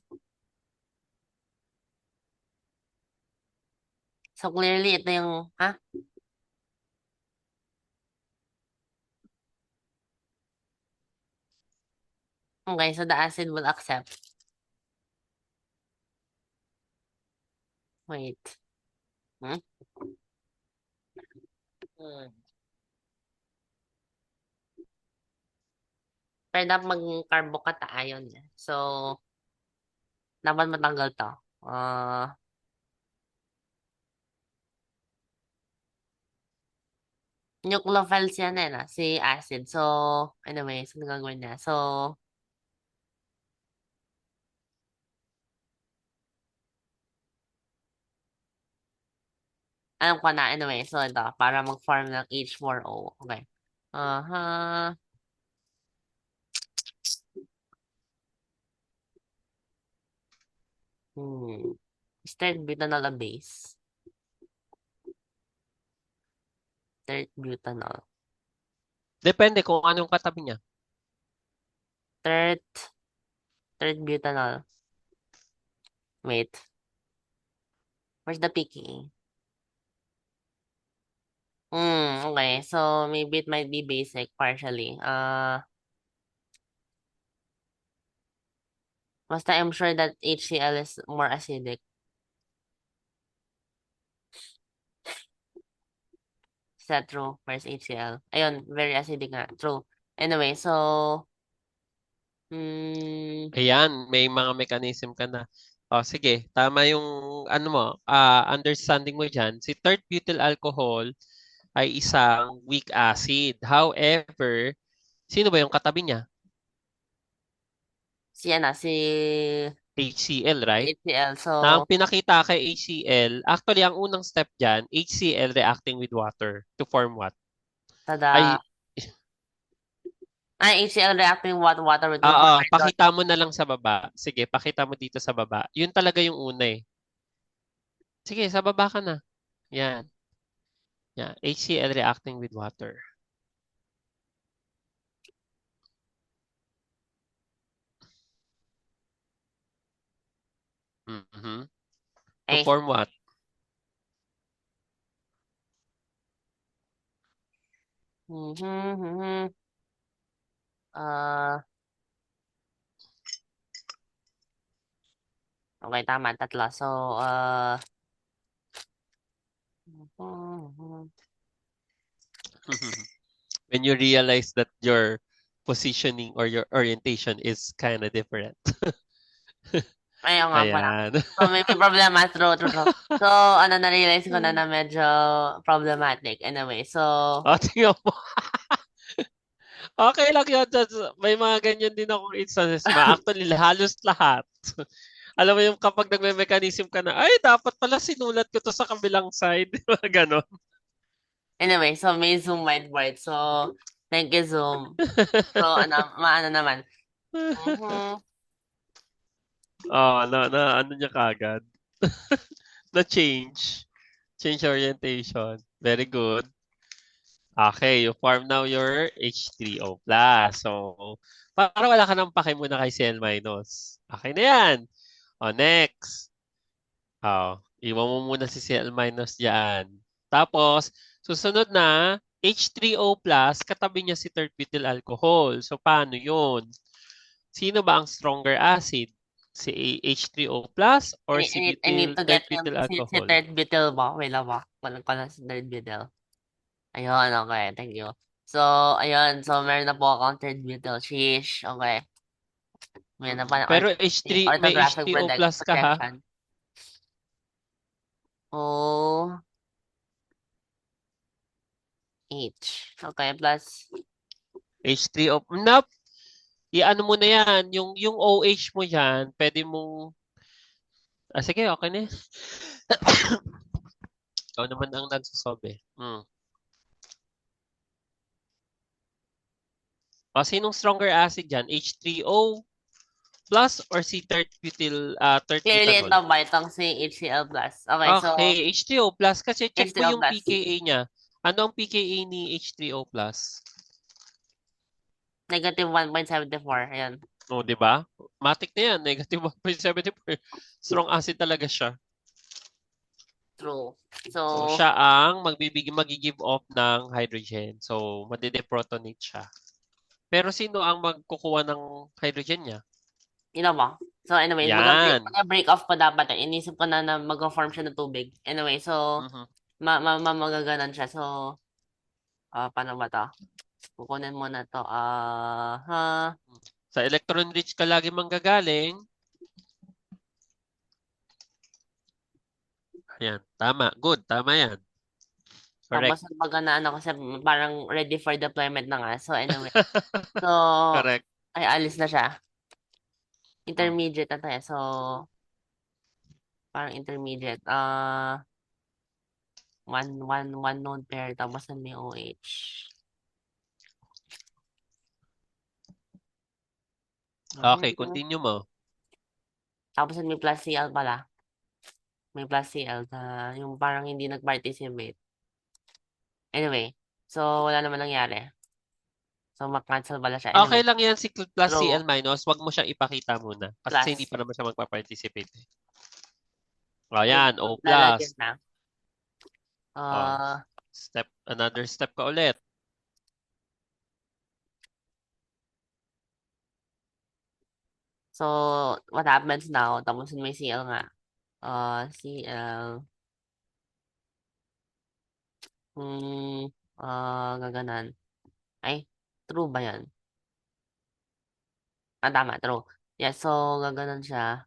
so clearly, ito yung, ha? Okay, so the acid will accept. Wait. Hmm? Pero dapat mag-carbocation. So, dapat matanggal to. Nucleophiles yan si acid. So, anyway, so gagawin niya. So, alam ko na, anyway. So, ito, para mag-form ng H4O. Okay. Aha. Third butanol a base. Third butanol. Depende kung anong katabi niya. Third butanol. Wait. Where's the pKa? Okay. So, maybe it might be basic partially. Basta I'm sure that HCl is more acidic. Is that true? Where's HCl? Ayun, very acidic nga. True. Anyway, so, Ayan, may mga mechanism ka na. O, sige, tama yung ano mo, understanding mo dyan. Si tert butyl alcohol ay isang weak acid. However, sino ba yung katabi niya? si HCl, right? HCl. Na ang So, pinakita kay HCl, actually, ang unang step dyan, HCl reacting with water to form what? tada. Ay, HCl reacting water with to form hydrogen. pakita mo na lang sa baba. Sige, pakita mo dito sa baba. Yun talaga yung una eh. Sige, sa baba ka na. Yan. Yan. HCl reacting with water. To Eh, form what? Okay, tama. Tatlo. So, When you realize that your positioning or your orientation is kind of different. ayun nga pala. Ayan. So, may problema. True. So, na-realize ko na medyo problematic. Anyway, so, Tingnan mo. Okay lang yun. May mga ganyan din akong instances. Actually, halos lahat. Alam mo yung kapag nagme-mechanism ka na, ay, dapat pala sinulat ko to sa kabilang side. Ganon. anyway, so may Zoom whiteboard. So, thank you, Zoom. So, maano naman. Ano niya kagad. Na-change. Change orientation. Very good. Okay, you form now your H3O+. So, para wala ka nang pake muna kay Cl-. Okay na yan. Next. Iwan mo muna si Cl- dyan. Tapos, susunod na, H3O+, katabi niya si tert-butyl alcohol. So, paano yun? Sino ba ang stronger acid? Si H3O+ or si I need to get tert-butyl si alcohol? third butyl ba? Wait lang ba? Walang ko lang si third butyl. Ayun, okay. Thank you. So, ayun. So, meron na po akong third butyl. Sheesh. Okay. Meron na pa ng Pero may orthographic H3O+ ka ha? protection. O H. Okay, plus H3O. Nope. I-ano mo na yan. Yung OH mo yan, pwede mong... sige, okay na. Ikaw naman ang nagsasabi. Sinong stronger acid dyan? H3O plus or si clearly tert-butanol? ito ba? Itong si HCl plus. Okay, so H3O plus kasi check mo H3O yung plus. pKa niya. Ano ang pKa ni H3O plus? Negative 1.74. Ayan. O, di ba? Matic na yan. Negative 1.74. Strong acid talaga siya. True. So, So, siya ang magi-give off ng hydrogen. So, madideprotonate siya. Pero sino ang magkukuha ng hydrogen niya? you know mo. So, anyway, Yan. mag-break off pa dapat. Inisip ko na mag-form siya ng tubig. Anyway, so, Mhm. magaganon siya. So, paano ba to? Kukunin muna to. Sa electron-rich ka lagi manggagaling. Ayan. Tama. Good. Tama yan. Correct. Tapos, pag ano kasi parang ready for deployment na nga. So, anyway. So, Correct. ay, alis na siya. Hmm. Intermediate na tayo. So, parang intermediate. One node pair. Tapos, may OH. Okay. Mhm. Continue mo. Tapos, may plus CL pala. May plus CL na yung parang hindi nag-participate. Anyway. So, wala naman nangyari. So, mag-cancel pala siya. Okay Anyway. lang yan si plus CL True. minus. Wag mo siyang ipakita muna. Kasi hindi Plus. pa naman siya magpa-participate. O, Wait, yan. O lalagyan plus. na. O, Uh, another step ka ulit. so, what happens now? Tapos may CL nga. CL. Gaganan. Ay, true ba yan? Tama, true. Yeah, so, gaganan siya.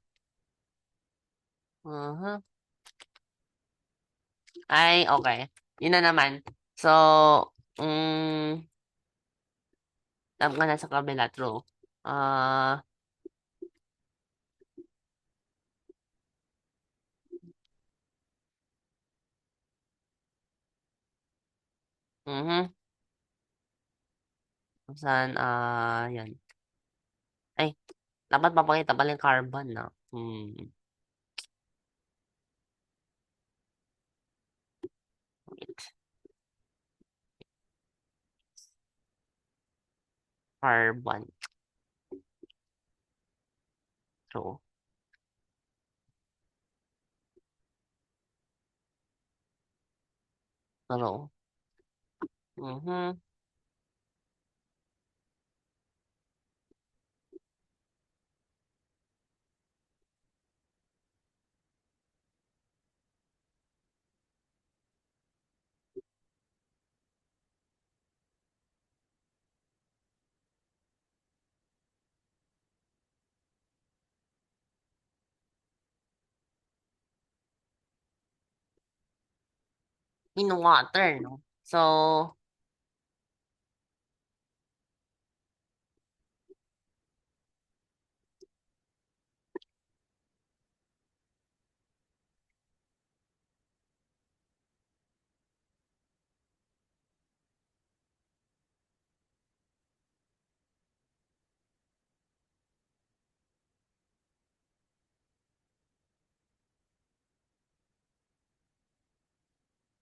Uh-huh. Ay, okay. Yun na naman. So, tama ka na sa kabila, true. Ah, mhm. Saan, yan. Ay, dapat papakita pala yung carbon, no? Wait. Carbon. True. True. Mhm. In water, no? So,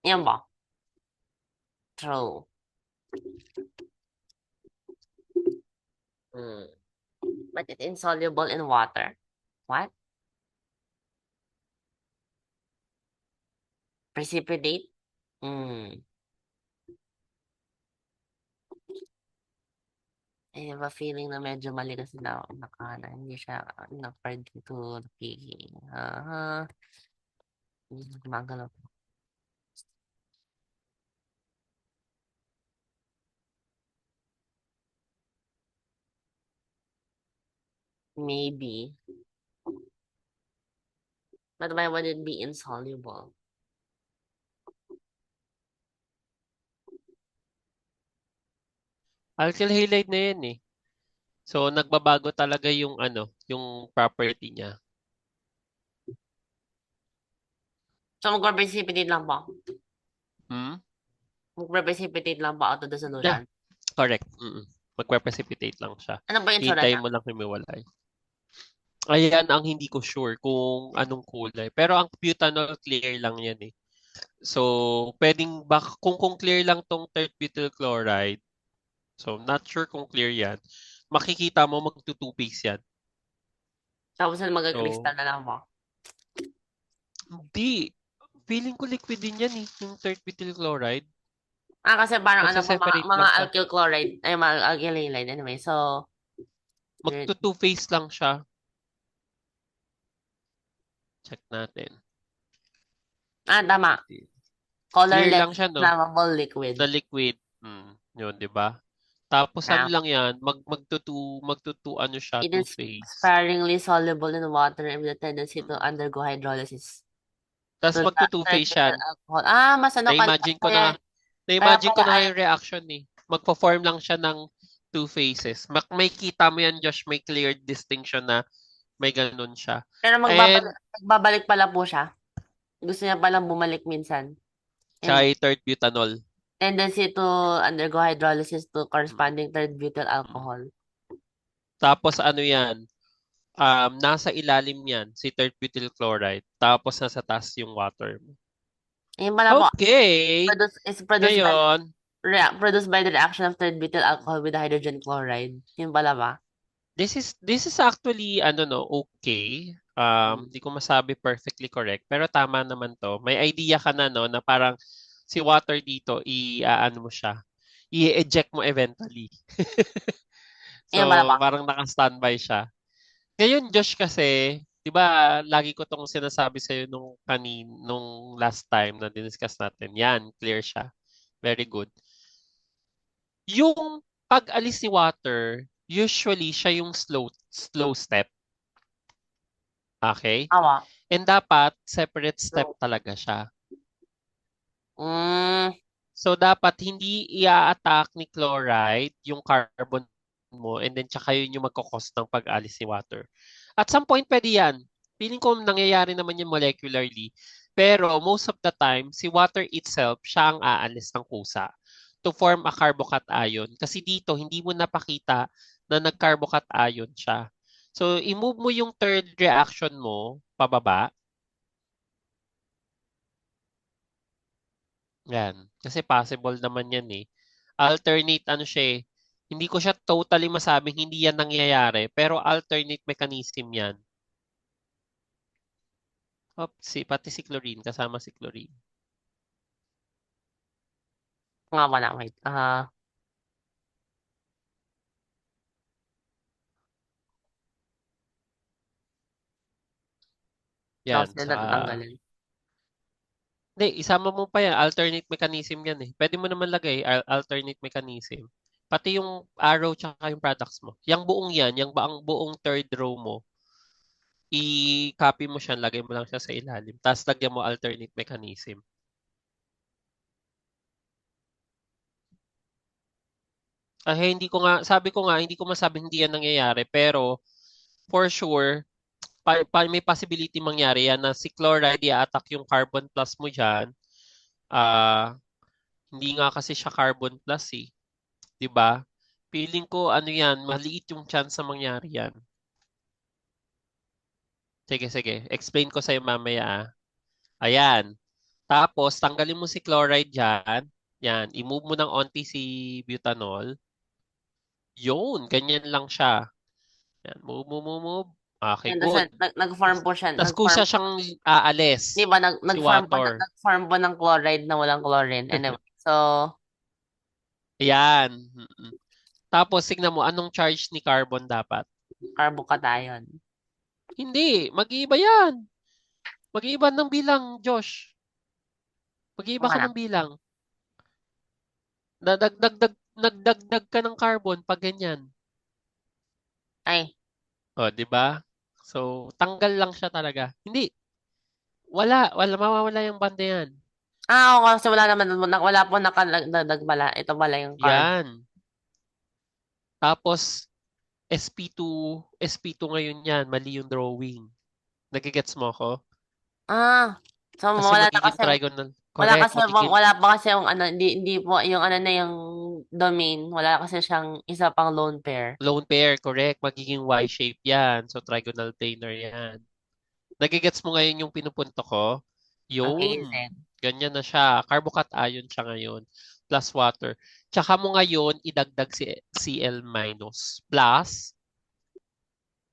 yan ba? True. Mm. But it's insoluble in water. What? Precipitate? Hmm. I have a feeling na medyo mali kasi na hindi siya na-pard to the picking. Gumagalaw. Maybe. But why would it be insoluble? Alkyl halide na yan eh. So, nagbabago talaga yung yung property niya. So, mag-precipitate lang po. Hmm? Mag-precipitate lang po out of the Yeah, solution. correct. Magpe-precipitate lang siya. Ano ba yung tsura Hintayin niya? mo lang humiwalay. Ayan ang hindi ko sure kung anong kulay. Pero ang butanol clear lang yan eh. So, pwedeng kung clear lang tong tert butyl chloride, so not sure kung clear yan, makikita mo magto-two-phase yan. Tapos na So, mag-crystal na lang mo. hindi. Feeling ko liquid din yan eh, yung third butyl chloride. Kasi parang ano po, Magse-separate mga lang siya. alkyl chloride, ay mga alkyl halide anyway. So, Magto-two-phase lang siya. Check natin. tama. Clear lang Colorless siya, no? flammable liquid. Na liquid. Yun, di ba? Tapos ano Ah, lang yan, magtutu ano siya, it is two-phase. sparingly soluble in water and with a tendency to undergo hydrolysis. Tapos To the magto-two-phase third yan. alcohol. Mas ano ka Na-imagine ko kaya, na, na-imagine ko pala na ay, nga yung reaction eh. Magpo-form lang siya ng two phases. May kita mo yan, Josh, may clear distinction na may ganun siya. pero And magbabalik pala po siya. Gusto niya palang bumalik minsan. And kay third butanol. tendency to undergo hydrolysis to Mm, corresponding third butyl mm. alcohol. Tapos ano yan, nasa ilalim yan, si third butyl chloride. Tapos nasa taas yung water. Yun pala po, Okay. is produced by Ngayon, produced by the reaction of third butyl alcohol with hydrogen chloride. Yun pala ba? this is actually ano no, okay. Hindi ko masabi perfectly correct, pero tama naman to. May idea ka na no na parang si water dito ano mo siya. I-eject mo eventually. Yun pala So, ba? parang naka-standby siya. Ngayon, Josh, kasi, 'di ba, lagi ko tong sinasabi sa iyo nung last time na diniscuss natin. Yan, clear siya. Very good. Yung pag-alis ni water, usually siya yung slow step. Okay? Awa. And dapat separate step talaga siya. So dapat hindi i-attack ni chloride yung carbon mo and then tsaka yun yung magkakos ng pag-alis ni water. At some point pwede yan. Feeling ko nangyayari naman yun molecularly. Pero most of the time, si water itself, siya ang aalis ng kusa to form a carbocation. Kasi dito, hindi mo napakita na nag-carbocation siya. So, i-move mo yung third reaction mo pababa. Yan. Kasi possible naman yan eh. Alternate ano siya eh. Hindi ko siya totally masabing hindi yan nangyayari. Pero alternate mechanism yan. Pati si chlorine. Kasama si chlorine. Nga wala, wait. Yan. Tapos na tatanggalin. Hindi, isama mo pa yan. Alternate mechanism yan eh. Pwede mo naman lagay alternate mechanism. Pati yung arrow tsaka yung products mo. Yung buong yan, yung buong third row mo, i-copy mo siya, lagay mo lang siya sa ilalim. Tapos lagyan mo alternate mechanism. Sabi ko nga, hindi ko masabing hindi yan nangyayari. Pero, for sure, may possibility mangyari yan na si chloride i-attack yung carbon plus mo dyan. Hindi nga kasi siya carbon plus eh. 'Di ba? Feeling ko ano yan, maliit yung chance na mangyari yan. Sige. Explain ko sa'yo mamaya. Ayan. Tapos, tanggalin mo si chloride dyan. Yan. I-move mo ng onti si butanol. Yun. Ganyan lang siya. Yan. Move. Okay, Yan, good. nag-form po siya. Tapos kusa siyang aalis. Di ba, Si water. nag-form po ng chloride na walang chlorine. Anyway, so, Ayan. Tapos, tignan mo, anong charge ni carbon dapat? carbocation. Hindi. Mag-iiba yan. Mag-iiba ng bilang, Josh. Mag-iiba ka Wala. ng bilang. Nagdagdag ka ng carbon pag ganyan. Ay, O, di ba? So, tanggal lang siya talaga. Hindi. Mawawala yung banda yan. oo, kasi wala naman, wala po nakadagdag pala. Ito pala yung carb. Yan. Tapos, SP2 ngayon yan. Mali yung drawing. Nagigets mo ako? So Kasi wala na magiging kasi, trigonal. wala Correct. kasi, wala pa kasi yung ano, hindi po, yung ano na yung domain, wala kasi siyang isa pang lone pair. Lone pair, correct. Magiging Y-shape yan. So, trigonal planar yan. Nagigets mo ngayon yung pinupunto ko? Yun. Amazing. Ganyan na siya. Carbocation siya ngayon. plus water. Tsaka mo ngayon idagdag si Cl minus plus.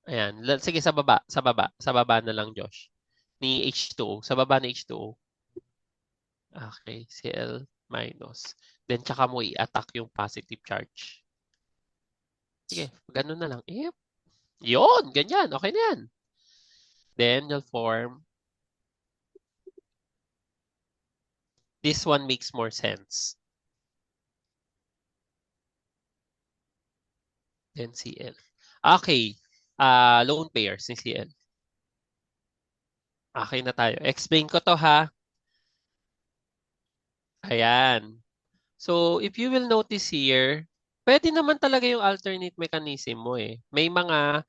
Ayan. Sige, sa baba. Sa baba. Sa baba na lang, Josh. Ni H2O. Sa baba ni H2O. Okay. Cl minus. Then, tsaka mo i-attack yung positive charge. Sige. Ganun na lang. Yun. Ganyan. Okay na yan. Then, you'll form. This one makes more sense. Then, Cl. Okay. Lone pairs ni Cl. Okay na tayo. Explain ko to ha. Ayan. So, if you will notice here, pwede naman talaga yung alternate mechanism mo eh. May mga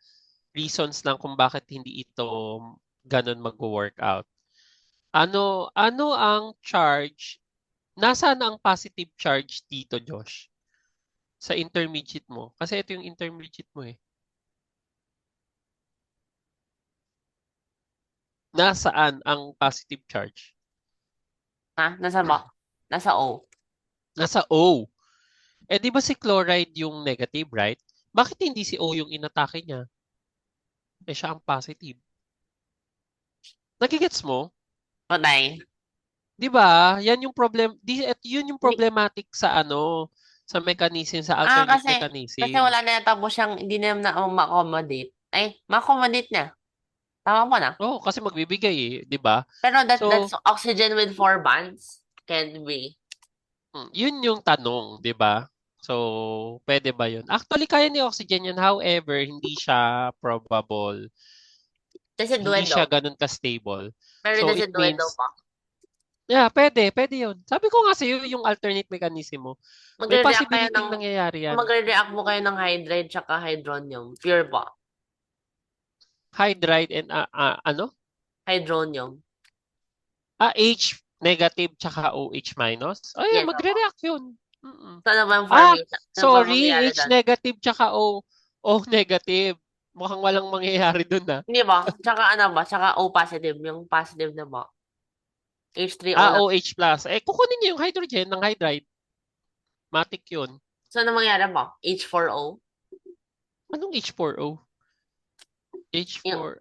reasons lang kung bakit hindi ito ganun mag-workout. Ano ang charge? Nasaan ang positive charge dito, Josh? Sa intermediate mo. Kasi ito yung intermediate mo eh. Nasaan ang positive charge? Nasa ba? Nasa O. Nasa O. Eh di ba si chloride yung negative, right? Bakit hindi si O yung inatake niya? Eh siya ang positive. Nagigets mo? Patay. 'Di ba? Yan yung yun yung Hindi. problematic sa sa mechanism, sa alternate Kasi mechanism. wala na natapos siyang hindi na ma-accommodate. Ay, ma-accommodate niya. Tama po na. Oh, kasi magbibigay eh, 'di ba? Pero So, that's oxygen with 4 bonds. Can be. yun yung tanong, 'di ba? So, pwede ba yun? Actually, kaya ni oxygen yan. However, hindi siya probable. Kasi Hindi duwendo. siya ganun ka-stable. Pero So, kasi it duwendo means, pa. yeah, pwede yun. Sabi ko nga sa'yo, yung alternate mechanism mo. May Magre-react kayo possibility nangyayari yan. magre-react mo kayo ng hydride tsaka hydronium. Pure pa. Hydride and ano? Hydronium. H negative tsaka OH minus. Ay, Yes, magre-react yun. Mm-mm. So, ano ba yung Ah, formation? Ano ba sorry. mangyayari H doon? negative tsaka O negative. Mukhang walang mangyayari dun ah. Hindi ba? Tsaka ano ba? Tsaka O positive. Yung positive na ba? H3O lang. OH plus. Eh, kukunin niyo yung hydrogen ng hydride. Matik yun. So, ano mangyayari ba? H4O? Anong H4O? Yung, H4.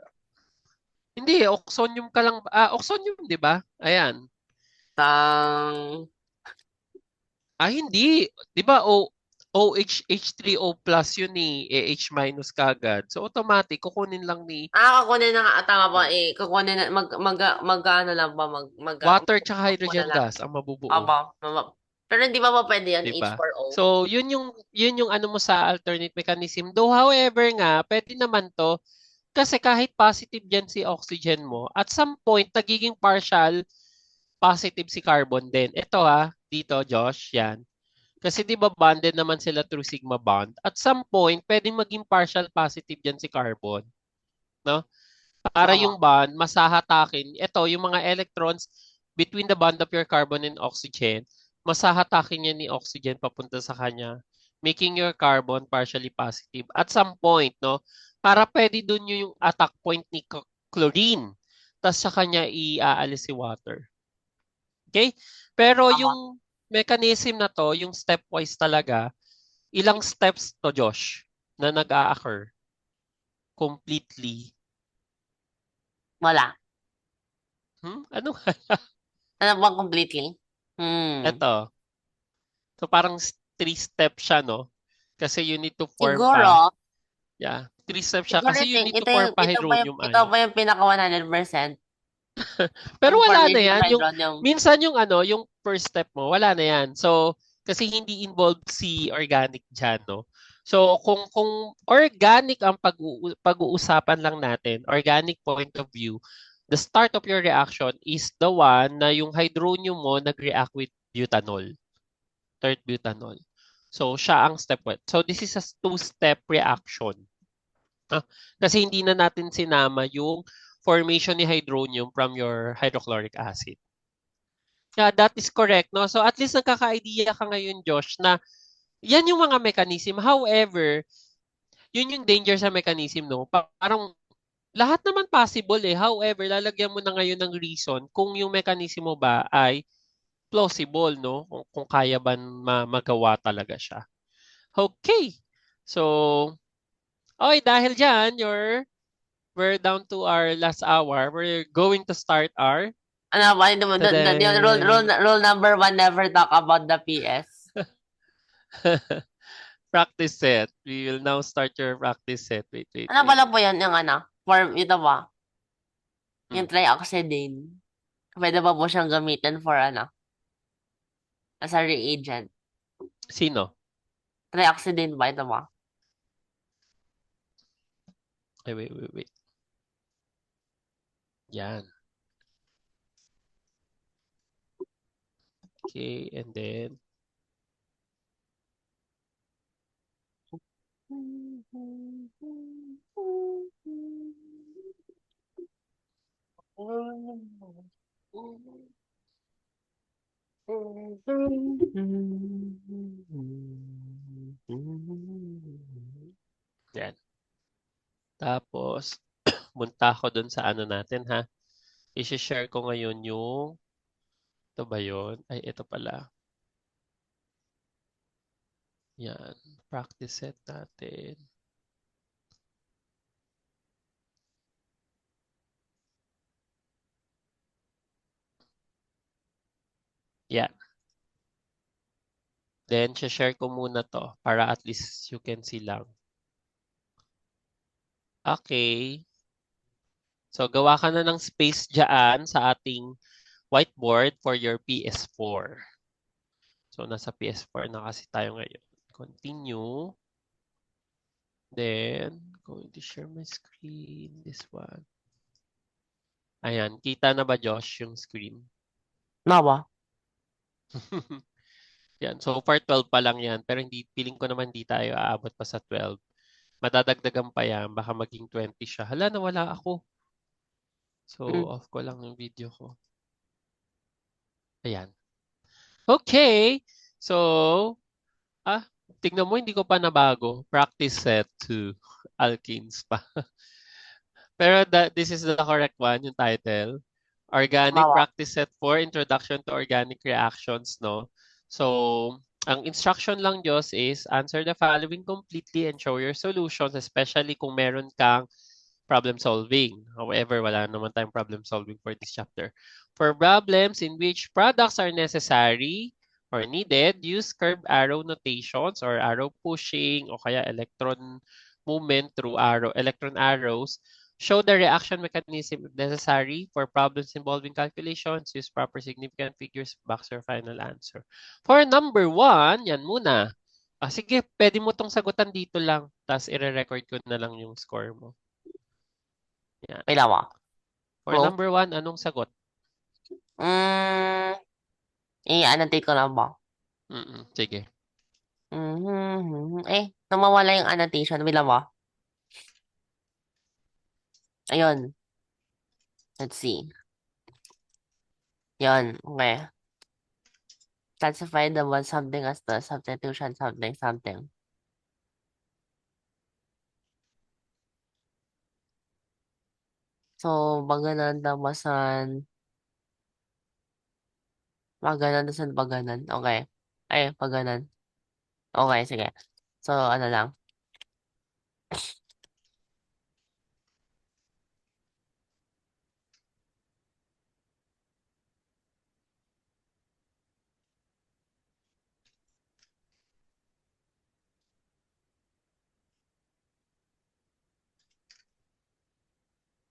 Hindi, oxonium ka lang. Oxonium, di ba? Ayan. tang... Hindi. Di ba OH, H3O plus yun eh. H minus kagad. So, automatic, kukunin lang ni kukunin na nga. Tama ba? Kukunin na, ano lang ba? water tsaka Muna hydrogen lang. gas ang mabubuo. Aba. Pero hindi ba pwede yan? Di ba? H4O? So, yun yung ano mo sa alternate mechanism. Though, however nga, pwede naman to kasi kahit positive dyan si oxygen mo, at some point, nagiging partial positive si carbon din. Ito dito Josh, yan. Kasi di ba bonded naman sila through sigma bond. At some point, pwedeng maging partial positive dyan si carbon. No? Para Tama. yung bond, masahatakin. Ito, yung mga electrons between the bond of your carbon and oxygen, masahatakin niya ni oxygen papunta sa kanya, making your carbon partially positive. At some point, no? Para pwede dun yung attack point ni chlorine. Tapos sa kanya iaalis si water. Okay? Pero Tama. yung mechanism na to, yung stepwise talaga, ilang steps to, Josh, na nag-a-occur completely? Wala. Ano? Ano bang completely? Ito. So parang 3 steps siya, no? Kasi you need to form Siguro, yeah, 3 steps siya. siguro Kasi you need to form pa hydronium ito ion. pa yung pinaka 100%. Pero Yung wala na formation yan. ng hydronium. Minsan yung first step mo, wala na yan. So, kasi hindi involved si organic dyan, no? So, kung organic ang pag-uusapan lang natin, organic point of view, the start of your reaction is the one na yung hydronium mo nag-react with butanol, third butanol. So, siya ang step 1. So, this is a 2-step reaction. Kasi hindi na natin sinama yung formation ni hydronium from your hydrochloric acid. Yeah, that is correct, no? So, at least nagkaka-idea ka ngayon, Josh, na yan yung mga mechanism. However, yun yung danger sa mechanism, no? Parang lahat naman possible eh. However, lalagyan mo na ngayon ng reason kung yung mechanism mo ba ay plausible, no? Kung kaya ba magawa talaga siya. Okay. So, okay, dahil dyan, we're down to our last hour. We're going to start our Ano ba, yung rule number 1, never talk about the PS. practice set. We will now start your practice set. Wait. Ano pala po yun, yung ano, form, ito ba? Yung Hmm. trioxidine. Pwede ba po siyang gamitin for ano? As a reagent. Sino? Trioxidine ba? Ito ba? Ay, wait. Yan. Okay, and then yan. Tapos, punta ako dun sa ano natin, ha? I-share ko ngayon yung, ito ba yun? Ay, ito pala. Yan. Practice set natin. Yan. Then, share ko muna to para at least you can see lang. Okay. So, gawa ka na ng space dyan sa ating whiteboard for your PS4. So, nasa PS4 na kasi tayo ngayon. Continue. Then, going to share my screen. This one. Ayan. Kita na ba, Josh, yung screen? Ano ba? Yan. So far, 12 pa lang yan. Pero feeling ko naman hindi tayo aabot pa sa 12. Madadagdagan pa yan. Baka maging 20 siya. Hala, nawala ako. So, off ko lang yung video ko. Ayan. Okay. So, tignan mo, hindi ko pa nabago. Practice set 2. Alkenes pa. Pero this is the correct one, yung title. Organic Tama. Practice Set 4, Introduction to Organic Reactions, no? So, ang instruction lang, Diyos, is answer the following completely and show your solutions, especially kung meron kang problem solving. However, wala naman tayong problem solving for this chapter. For problems in which products are necessary or needed, use curved arrow notations or arrow pushing o kaya electron movement through electron arrows. Show the reaction mechanism if necessary. For problems involving calculations, use proper significant figures, box your final answer. For number 1, yan muna. Sige, pwede mo tong sagutan dito lang. Tapos i-record ko na lang yung score mo. Yan. Wait lang ba? For number 1, anong sagot? I-annotate ko na ba? Sige. Namawala yung annotation. Wait lang ba? Ayun. Let's see. Yun. Okay. Classify the one something as the substitution something something. So, baganan, damasan. Baganan, dasan, baganan. Okay. Ay, baganan. Okay, sige. So, ano lang.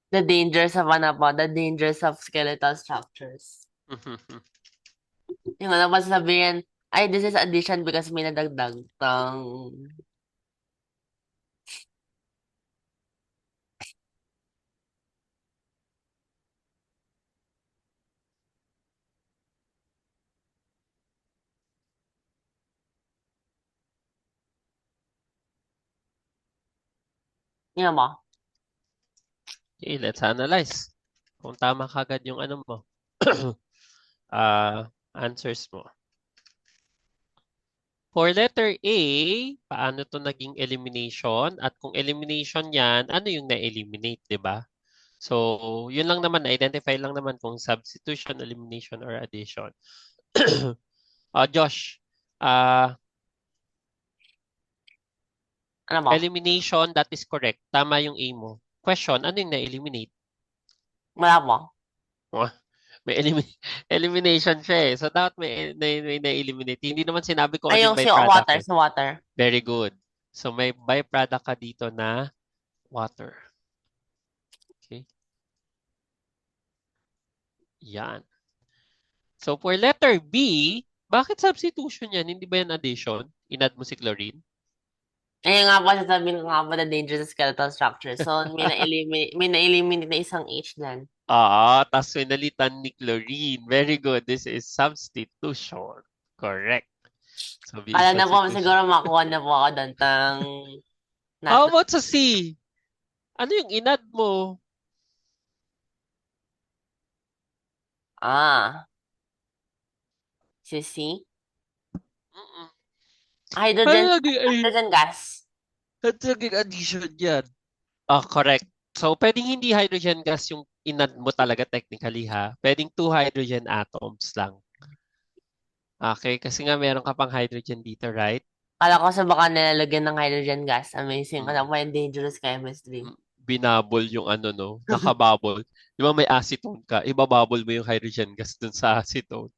The dangers of ano po, the dangers of skeletal structures. Yung ano ba sasabihin, ay, this is addition because may nadagdag. Yun ba? Okay, let's analyze. Kung tama kagad yung ano mo. Answers mo. For letter A, paano to naging elimination? At kung elimination yan, ano yung na-eliminate, di ba? So, yun lang naman, identify lang naman kung substitution, elimination, or addition. Josh, ah Ano mo? elimination, that is correct. Tama yung A mo. Question, ano yung na-eliminate? Wala mo? Wah, may elimination siya eh. So, dapat may na-eliminate. Hindi naman sinabi ko ano Ay, yung yung si byproduct water, eh. si water. Very good. So, may byproduct ka dito na water. Okay? Yan. So, for letter B, bakit substitution yan? Hindi ba yan addition? Inad mo si chlorine? Ayun nga po, sasabihin ko nga po na dangerous skeletal structure. So, may na-eliminate na isang H dyan. Tas pinalitan ni chlorine. Very good. This is substitution. Correct. So, B is Kala na po, substitution. siguro makuha na po ako doon. How Nasa, about sa C? Ano yung inad mo? ah, si C. Mm-mm. Ano Hydrogen, hydrogen gas. naging addition yan? Correct. So, pwedeng hindi hydrogen gas yung inad mo talaga technically ha. Pwedeng two hydrogen atoms lang. Okay, kasi nga meron ka pang hydrogen dito, right? Kala ko sa baka nilalagyan ng hydrogen gas. Amazing. Mm. Alam mo yung dangerous chemistry. Binabol yung ano no, nakabubble. Di ba may acetone ka, ibabubble mo yung hydrogen gas dun sa acetone.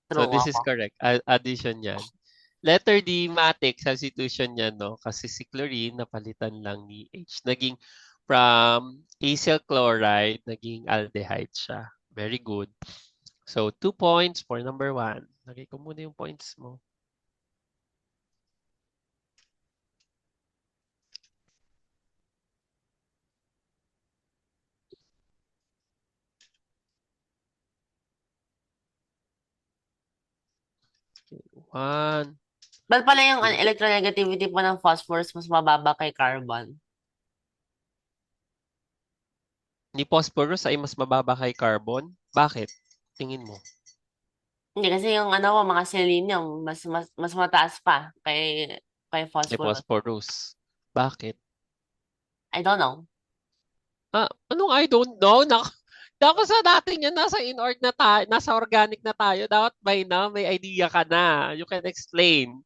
So True this is ako. correct. Addition yan. Letter D, matic, substitution yan, no? Kasi si chlorine, napalitan lang ni H. Naging from acyl chloride, naging aldehyde siya. Very good. So, 2 points for number 1. Lagay ko muna yung points mo. Okay, 1. Ba't pala yung electronegativity po ng phosphorus mas mababa kay carbon? Ni phosphorus ay mas mababa kay carbon. Bakit? Tingin mo. Hindi kasi yung mga selenium mas mataas pa kay Ni phosphorus. phosphorus. Bakit? I don't know. Anong I don't know? Dapat sa dating yan, nasa inorg na tayo, nasa organic na tayo. Dapat by now, may idea ka na. You can explain.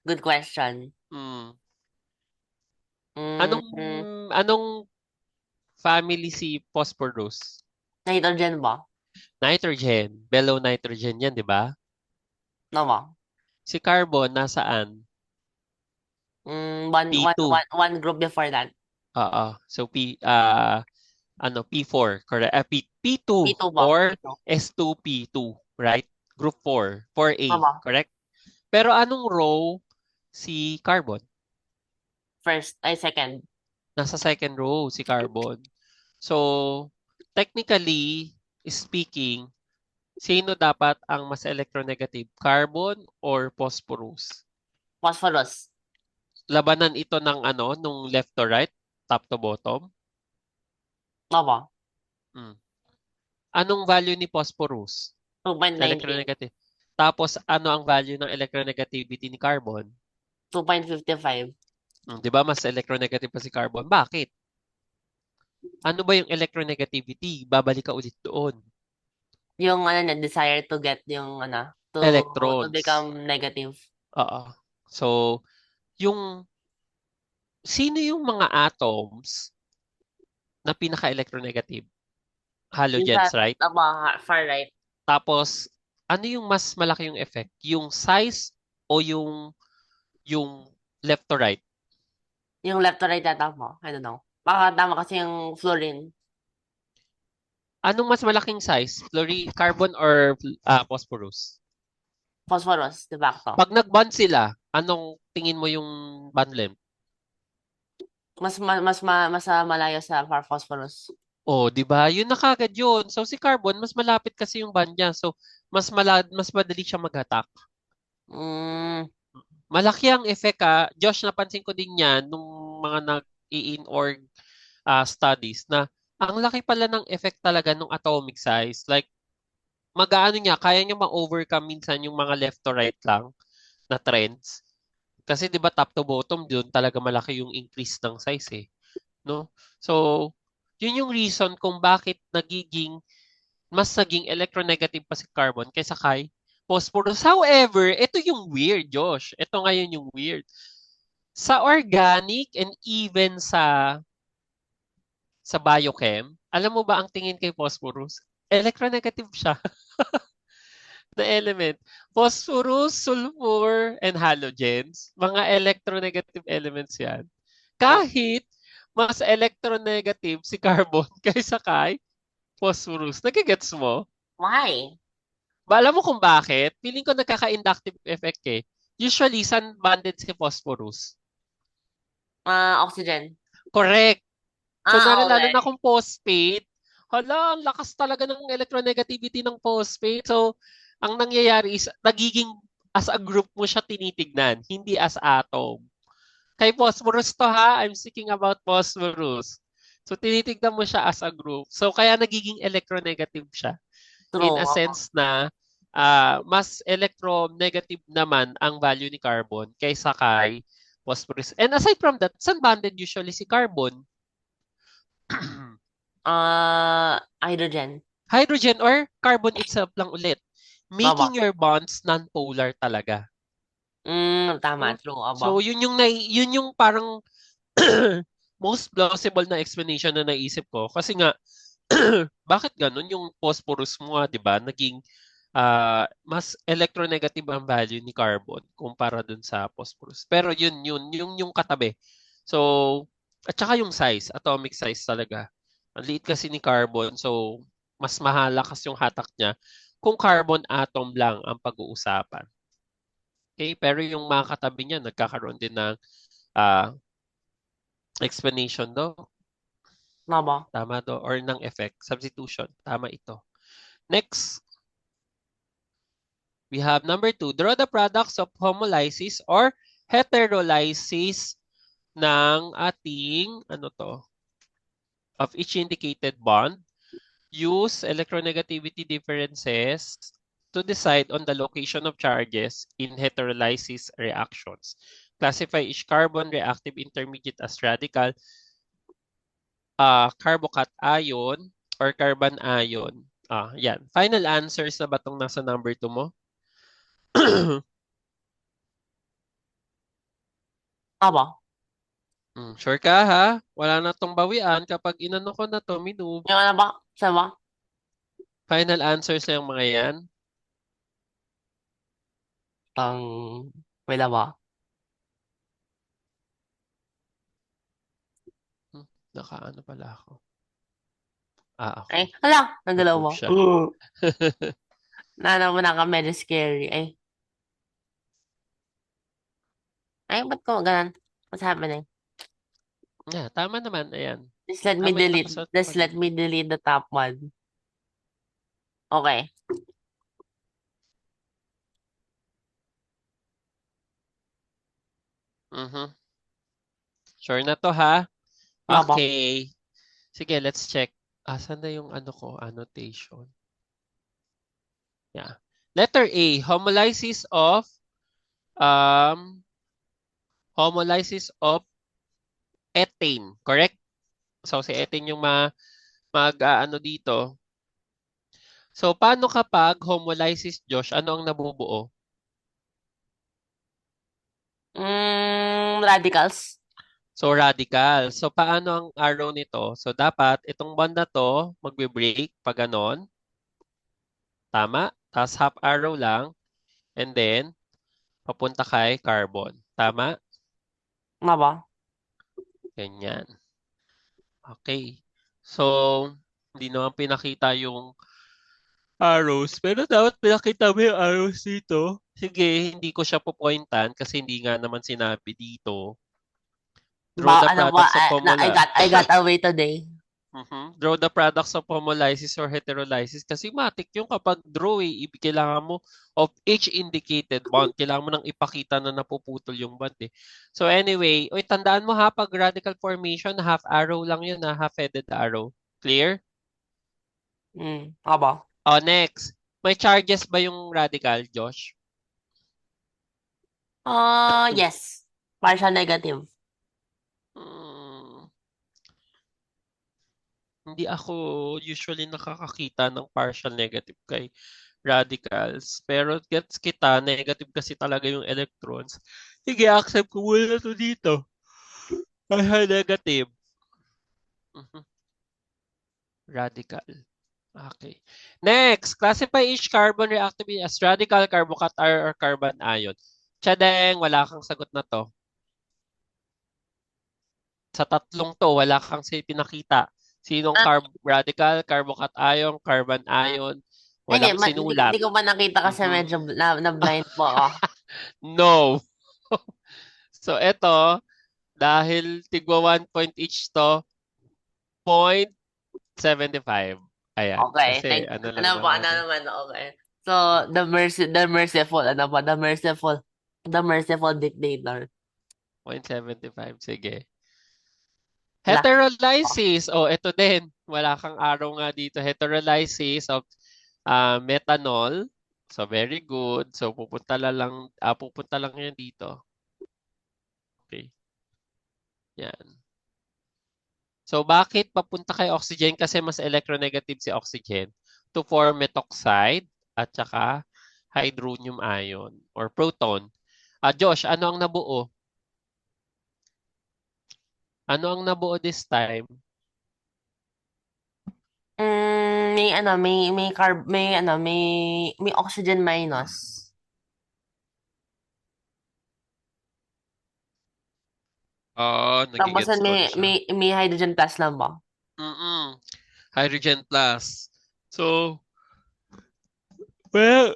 Good question. Hmm. Anong, Mm, anong family si phosphorus? nitrogen ba? Nitrogen. Below nitrogen yan, di ba? No ba? Si carbon, nasaan? P2. One group before that. Oo. So, P4, correct? P2 P2 ba? or P2. S2P2, right? Group 4, 4A, No ba? correct? Pero anong row si carbon? Second. Nasa second row si carbon. So, technically speaking, sino dapat ang mas electronegative? Carbon or phosphorus? Phosphorus. Labanan ito ng nung left to right, top to bottom. No ba? Hmm. Anong value ni phosphorus? 2.19. Electronegative. Tapos, ano ang value ng electronegativity ni carbon? 2.55. 'Di ba mas electronegative pa si carbon? Bakit? Ano ba yung electronegativity? Babalik ka ulit doon. Yung desire to get yung to Electrons. become negative. Oo. So, sino yung mga atoms na pinaka-electronegative? Yung sa Halogens, right? far right. Tapos, ano yung mas malaki yung effect? Yung size o yung left to right? Yung left to right yata mo. I don't know. Baka tama kasi yung fluorine. Anong mas malaking size? Carbon or phosphorus? Phosphorus, de facto. Pag nag-bond sila, anong tingin mo yung bond length? Mas malayo sa far phosphorus. Oh, 'di ba? Yun na kagad yun. So si carbon mas malapit kasi yung bond niya. So mas madali siya mag-attack. Mm, Malaki ang effect Josh, napansin ko din 'yan nung mga nag-i-inorg studies na ang laki pala ng effect talaga ng atomic size. Like mag-aano niya, kaya niya ma-overcome minsan yung mga left to right lang na trends. Kasi 'di ba top to bottom doon talaga malaki yung increase ng size no? So, yun yung reason kung bakit nagiging mas naging electronegative pa si carbon kaysa kay phosphorus. However, ito yung weird, Josh. Ito ngayon yung weird. Sa organic and even sa biochem, alam mo ba ang tingin kay phosphorus? Electronegative siya na element. Phosphorus, sulfur, and halogens, mga electronegative elements yan. Kahit mas electronegative si carbon kaysa kay phosphorus. Nagigets mo? Why? Alam mo kung bakit? Feeling ko nagkaka-inductive effect eh. Usually, saan banded si phosphorus? Oxygen. Correct. Kunwari lalo Okay. na kung phosphate, hala, ang lakas talaga ng electronegativity ng phosphate. So, ang nangyayari is, nagiging as a group mo siya tinitignan, hindi as atom. Kay phosphorus to ha, I'm speaking about phosphorus. So, tinitignan mo siya as a group. So, kaya nagiging electronegative siya. In True. a sense na mas electronegative naman ang value ni carbon kaysa kay phosphorus. And aside from that, saan banded usually si carbon? Hydrogen. Hydrogen or carbon itself lang ulit. Aba. Making your bonds non-polar talaga. Tama. So, True. so Aba. yun yung parang most plausible na explanation na naisip ko. Kasi nga, bakit ganun yung phosphorus mo, 'di ba? Naging mas electronegative ang value ni carbon kumpara dun sa phosphorus. Pero yung katabi. So, at saka yung size, atomic size talaga. Ang liit kasi ni carbon, so mas mahalakas yung hatak niya kung carbon atom lang ang pag-uusapan. Okay? Pero yung mga katabi niya, nagkakaroon din ng ah, explanation do. Aba. Tama do. Or ng effect. Substitution. Tama ito. Next, we have number 2. Draw the products of homolysis or heterolysis ng ating, of each indicated bond. Use electronegativity differences to decide on the location of charges in heterolysis reactions. Classify each carbon reactive intermediate as radical, carbocation, or carbon ion. Yan. Final answers na ba itong nasa number 2 mo? Aba. Sure ka ha? Wala na tong bawian kapag inano ko na to, minove. Yung ano ba? Saan ba? Final answers na yung mga yan. Wait lang ba? Nakaano pala ako. Ay, Okay. hala. Nagalaw Approve mo. siya. Nanamunan ka medyo scary. Ba't ko ganun? What's happening? Yeah, tama naman. Ayan. Just let me Tama yung delete. nakasuot Just ko. let me delete the top one. Okay. Sure na to ha? Nga ba? Okay. Sige, let's check. Saan na yung annotation? Yeah. Letter A, um homolysis of ethane, correct? So si ethane yung dito. So paano kapag homolysis, Josh, ano ang nabubuo? Radicals. So radical. So paano ang arrow nito? So dapat itong bond na to magbe-break pag ganon. Tama? Tapos half arrow lang. And then, papunta kay carbon. Tama? Nga ba? Ganyan. Okay. So, hindi naman pinakita yung arrows. Pero dapat pinakita mo yung arrows dito. Sige, hindi ko siya pupointan kasi hindi nga naman sinabi dito. Draw the Ano ba? products of I got away today. Draw the products of homolysis or heterolysis. Kasi matik yung kapag draw kailangan mo of each indicated bond. Kailangan mo nang ipakita na napuputol yung bond eh. So anyway, tandaan mo ha, pag radical formation, half arrow lang yun na half-headed arrow. Clear? Nga ba? Next. May charges ba yung radical, Josh? Yes. Partial negative. Hmm. Hindi ako usually nakakakita ng partial negative kay radicals. Pero gets kita, negative kasi talaga yung electrons. Sige, accept ko muna to dito. Partial negative. Mhm. Radical. Okay. Next, classify each carbon reactivity as radical, carbocation, or carbon ion. Tiyadeng, wala kang sagot na to. Sa tatlong to, wala kang pinakita. Sinong Ah, radical, carbocation, carbon ion, hindi, walang hindi sinulat. ko pa nakita kasi Mhm. medyo na-blind po ako. No. So, eto, dahil tigwa 1 point each to, 0.75. Ayan. Okay, Kasi ano ano lang po, ano naman eh. naman, okay. So, the merciful, ano po, the merciful dictator. 0.75. Sige. La, Heterolysis. Oh, ito din. Wala kang araw nga dito. Heterolysis of methanol. So, very good. So, pupunta lang yan dito. Okay. Yan. So, bakit papunta kay oxygen? Kasi mas electronegative si oxygen to form methoxide at saka hydronium ion or proton. Josh, ano ang nabuo? Ano ang nabuo this time? may oxygen minus. Oo, Tapos nagigets ko na may, siya. may, may hydrogen plus lang ba? Mm-mm. Hydrogen plus. So, well,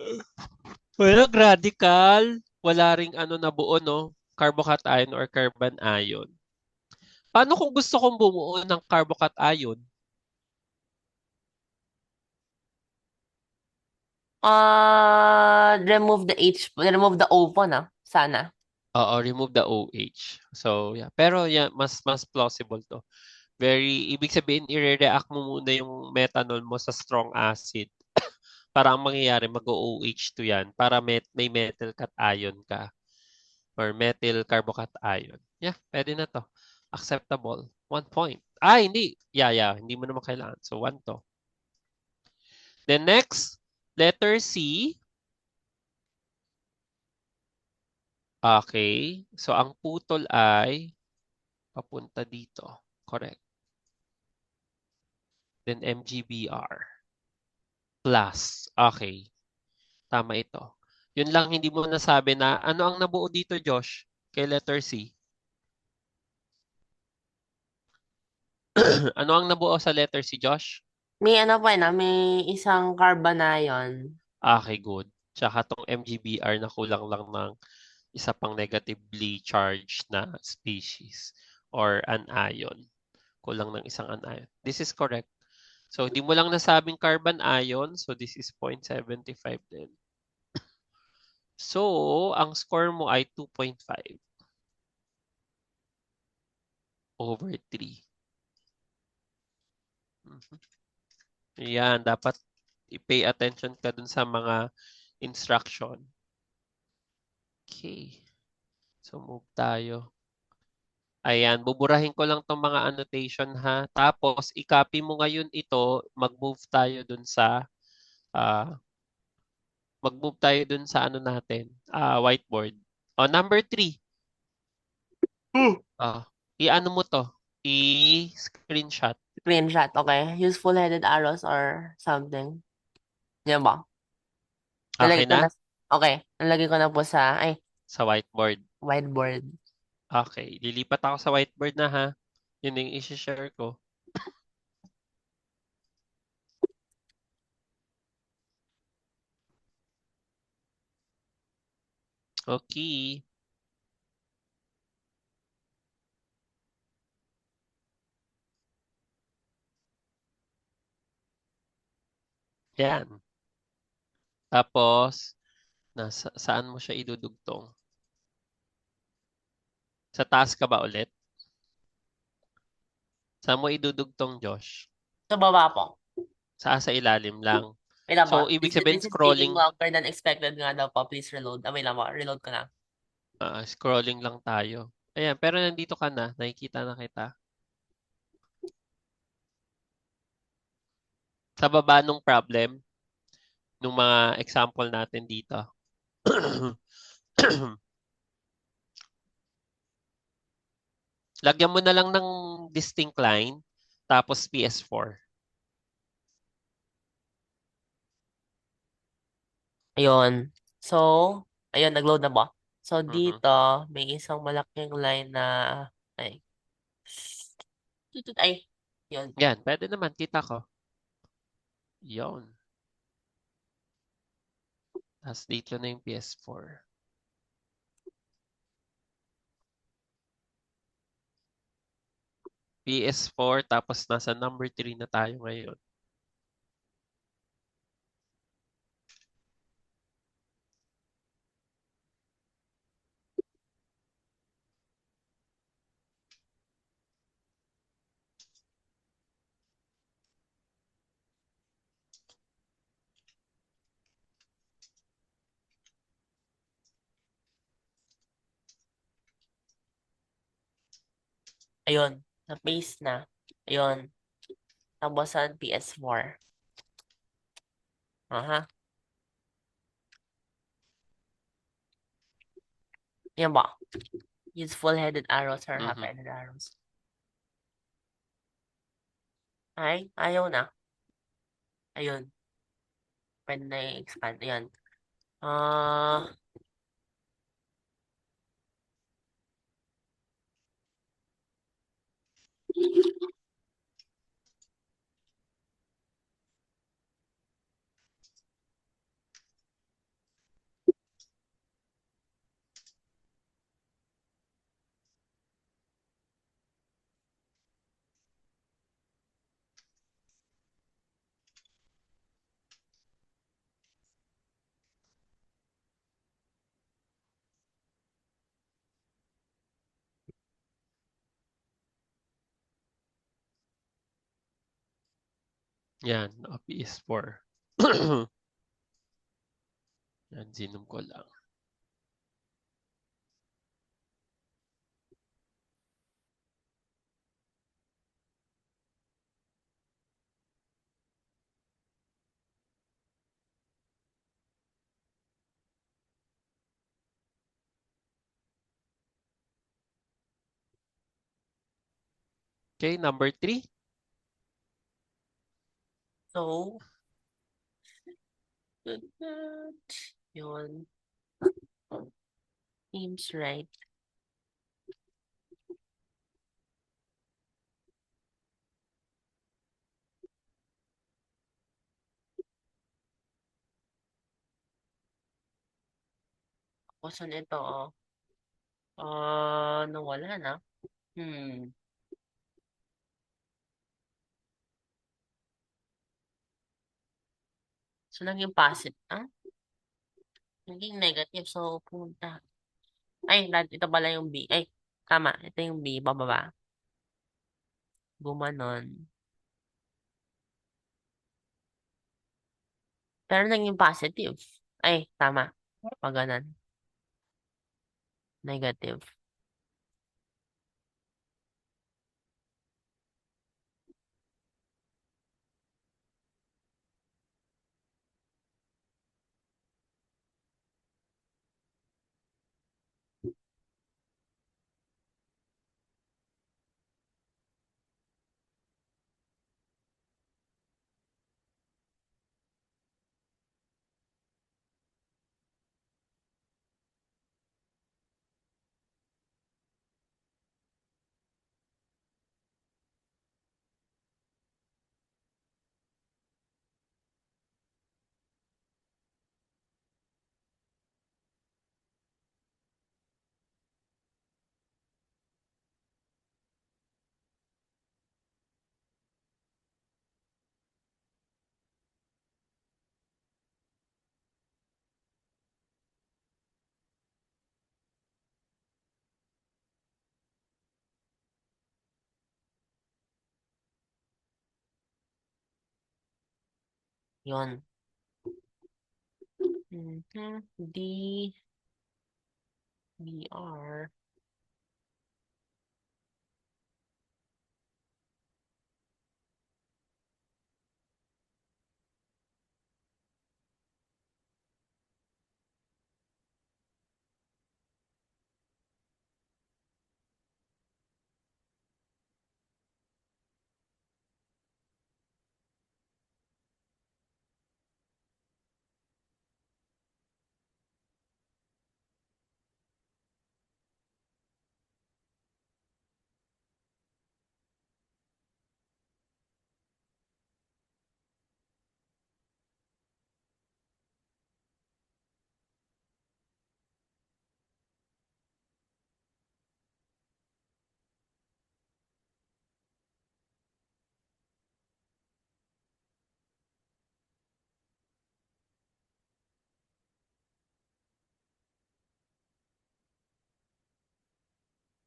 walang radical. Wala ring ano nabuo, no? Carbocation or carbon ion. Paano kung gusto kong bumuo ng carbocation? Remove the O po na. Sana. Oo, remove the OH. So, yeah. Pero, yeah, mas plausible to. Ibig sabihin, i-react mo muna yung methanol mo sa strong acid. Para ang mangyayari, mag-OH to yan. Para may metal cation ka. Or methyl carbocation. Yeah, pwede na to. Acceptable. 1 point. Hindi. Yeah. Hindi mo naman kailangan. So, 1 to. Then next, letter C. Okay. So, ang putol ay papunta dito. Correct. Then MgBr. Plus. Okay. Tama ito. Yun lang hindi mo nasabi na ano ang nabuo dito, Josh? Kay letter C. Ano ang nabuo sa letter C, Josh? May isang carbanion. Okay, good. Tsaka tong MgBr na kulang lang ng isa pang negatively charged na species or anion. Kulang ng isang anion. This is correct. So, di mo lang nasabing carbon ion. So, this is 0.75 din. So, ang score mo ay 2.5 over 3. Yan, dapat i-pay attention ka dun sa mga instruction. Okay. So, move tayo. Ayan, buburahin ko lang tong mga annotation ha. Tapos, i-copy mo ngayon ito. Mag-move tayo dun sa ano natin, whiteboard. Number 3. I-ano mo to? I-screenshot. Screenshot, okay. Useful headed arrows or something. Yan ba? Okay Nalagay ko na. na? Okay. Nalagay ko na po sa, Sa whiteboard. whiteboard. Okay. Lilipat ako sa whiteboard na ha. Yun yung isi-share ko. Okay. Yan. Tapos, saan mo siya idudugtong? Sa taas ka ba ulit? Saan mo idudugtong, Josh? Sa baba po. Sa ilalim lang. Wait lang po. So, ibig This, sabihin, this is taking scrolling, longer than expected nga daw po. Please reload. Wait lang po. Reload ko na. scrolling lang tayo. Ayan, pero nandito ka na. Nakikita na kita. sa baba nung problem, nung mga example natin dito. Lagyan mo na lang ng distinct line, tapos PS4. Ayun. So, ayun, nag-load na ba? So, Mhm. dito, may isang malaking line na, ay, ay, yun. Yan, pwede naman, kita ko. Yon. Tapos dito na yung PS4. PS4, tapos nasa number 3 na tayo ngayon. Ayun, na-paste na. Ayun, tapusan PS4. Aha. Yan ba? Use full-headed arrows or Mhm. half-headed arrows. Ay, ayaw na. Ayun. Pwede na i-expand. Ayun. Ah, Yan, PS4. Yan, zoom ko lang. Okay, number 3. so, yun. Seems right. Tapos ito, oh. Nawala na. So, naging positive. Ah? Naging negative. So, punta. Ay, ito pala yung B. Ay, tama. Ito yung B, bababa. Gumanon. Pero naging positive. Ay, tama. Pag ganun. Negative. Yun. D, B, R.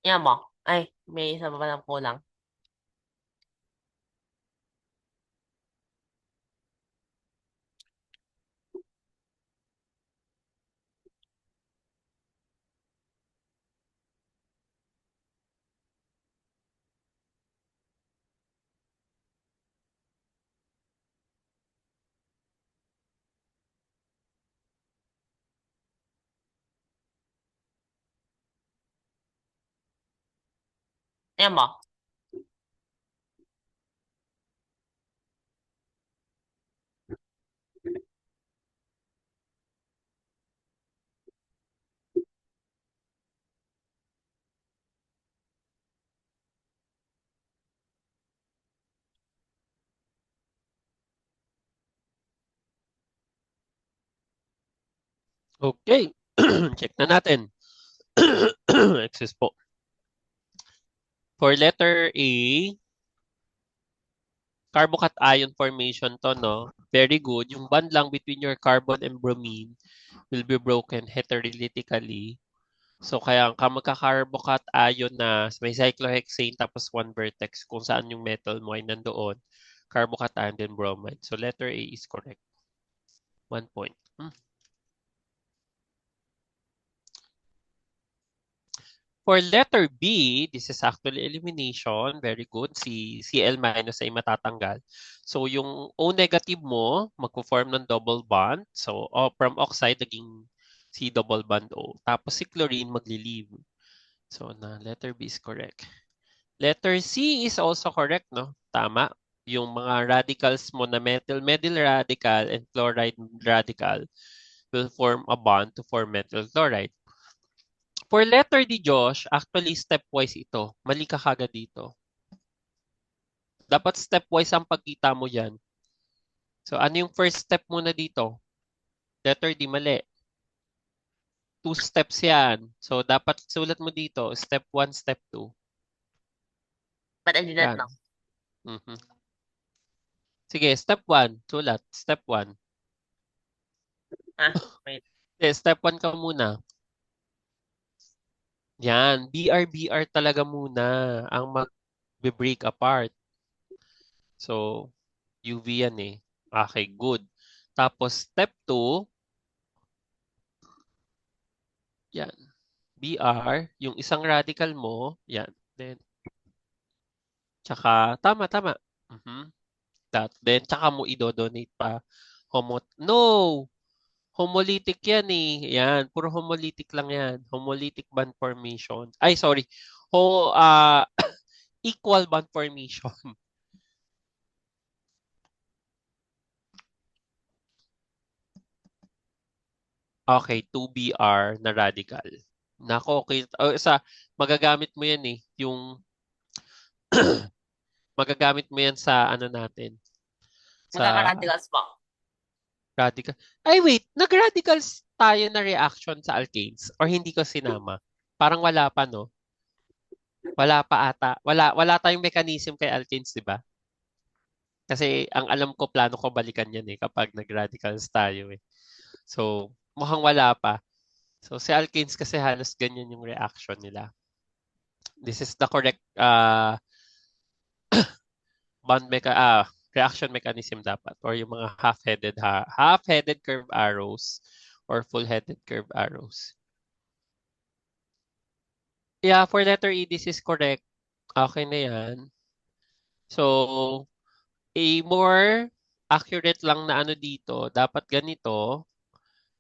Yan mo. Ay, may isa pa palang kulang. Yan mo. Okay. Check na natin. Excuse po. For letter A, carbocation formation to, no? Very good. Yung bond lang between your carbon and bromine will be broken heterolytically. So, kaya ka magka-carbocation na may cyclohexane tapos one vertex kung saan yung metal mo ay nandoon. Carbocation then bromide. So, letter A is correct. 1 point. For letter B, this is actually elimination. Very good. Si Cl minus ay matatanggal. So, yung O negative mo, magpo-form ng double bond. So, from oxide, naging C double bond O. Tapos si chlorine, magli-leave. So, letter B is correct. Letter C is also correct, no? Tama. Yung mga radicals mo na methyl radical and chloride radical will form a bond to form methyl chloride. For letter D, Josh, actually stepwise ito. Mali ka kagad dito. Dapat stepwise ang pagkita mo yan. So, ano yung first step muna dito? Letter D, mali. 2 steps yan. So, dapat sulat mo dito, step 1, step 2. But I did not Yan. know. Mhm. Sige, step 1. Sulat. Step 1. Wait. Step 1 ka muna. Yan. BR talaga muna ang mag-break apart. So, UV yan eh. Okay, good. Tapos, step 2, yan. BR, yung isang radical mo, yan. Then, tsaka, tama. Mhm. Then, tsaka mo idodonate pa. No! Homolytic yan eh. Yan, puro homolytic lang yan. Homolytic bond formation. Ay, sorry. Equal bond formation. Okay, 2BR na radical. Nako, okay. Magagamit mo yan eh. Magagamit mo yan sa ano natin. Sa Magkaka-radicals po. radical. Ay, wait. Nag-radicals tayo na reaction sa alkanes? Or hindi ko sinama? Parang wala pa, no? Wala pa ata. Wala tayong mechanism kay alkanes, di ba? Kasi ang alam ko, plano ko balikan yan eh kapag nag-radicals tayo eh. So, mukhang wala pa. So, si alkanes kasi halos ganyan yung reaction nila. This is the correct reaction mechanism dapat, or yung mga half-headed curved arrows or full-headed curved arrows. Yeah, for letter E, this is correct. Okay na yan. So, a more accurate lang na ano dito, dapat ganito,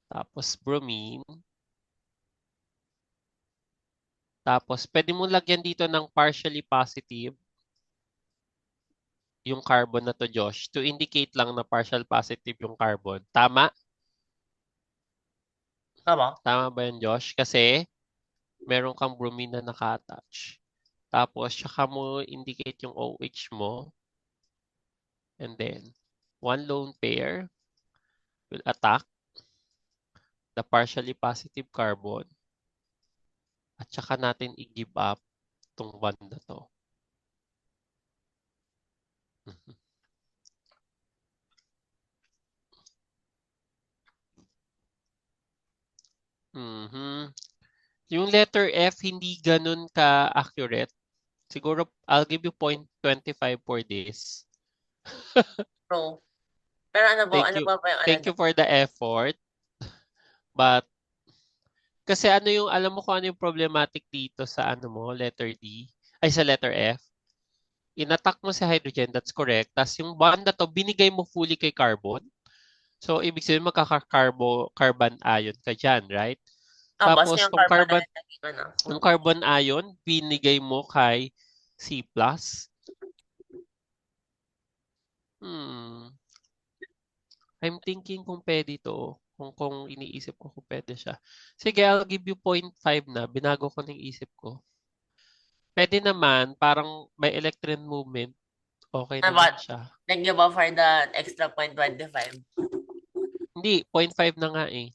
tapos bromine, tapos pwede mo lagyan dito ng partially positive yung carbon na to, Josh, to indicate lang na partial positive yung carbon. Tama? Tama. Tama ba yan, Josh? Kasi meron kang bromine na naka-attach. Tapos, tsaka mo indicate yung OH mo. And then, one lone pair will attack the partially positive carbon. At tsaka natin i-give up tong bond na to. Mhm. Yung letter F, hindi ganun ka-accurate. Siguro, I'll give you 0.25 for this. True. Pero ano po? Thank Ano you. pa ba yung ano Thank you dyan? for the effort. But, kasi ano yung, alam mo kung ano yung problematic dito sa ano mo, letter D, ay sa letter F. Inattack mo si hydrogen, that's correct. Tapos yung bond na to, binigay mo fully kay carbon. So, ibig sabihin carbon ion ka dyan, right? Boss, Tapos, yung carbon na yun naging ano. yung carbon ion, binigay mo kay C+. Hmm. I'm thinking kung pwede to. Kung iniisip ko kung pwede siya. Sige, I'll give you 0.5 na. Binago ko ng isip ko. Pwede naman, parang may electron movement. Okay Ano ba? naman siya. Thank you ba for the extra 0.25? Hindi, 0.5 na nga eh.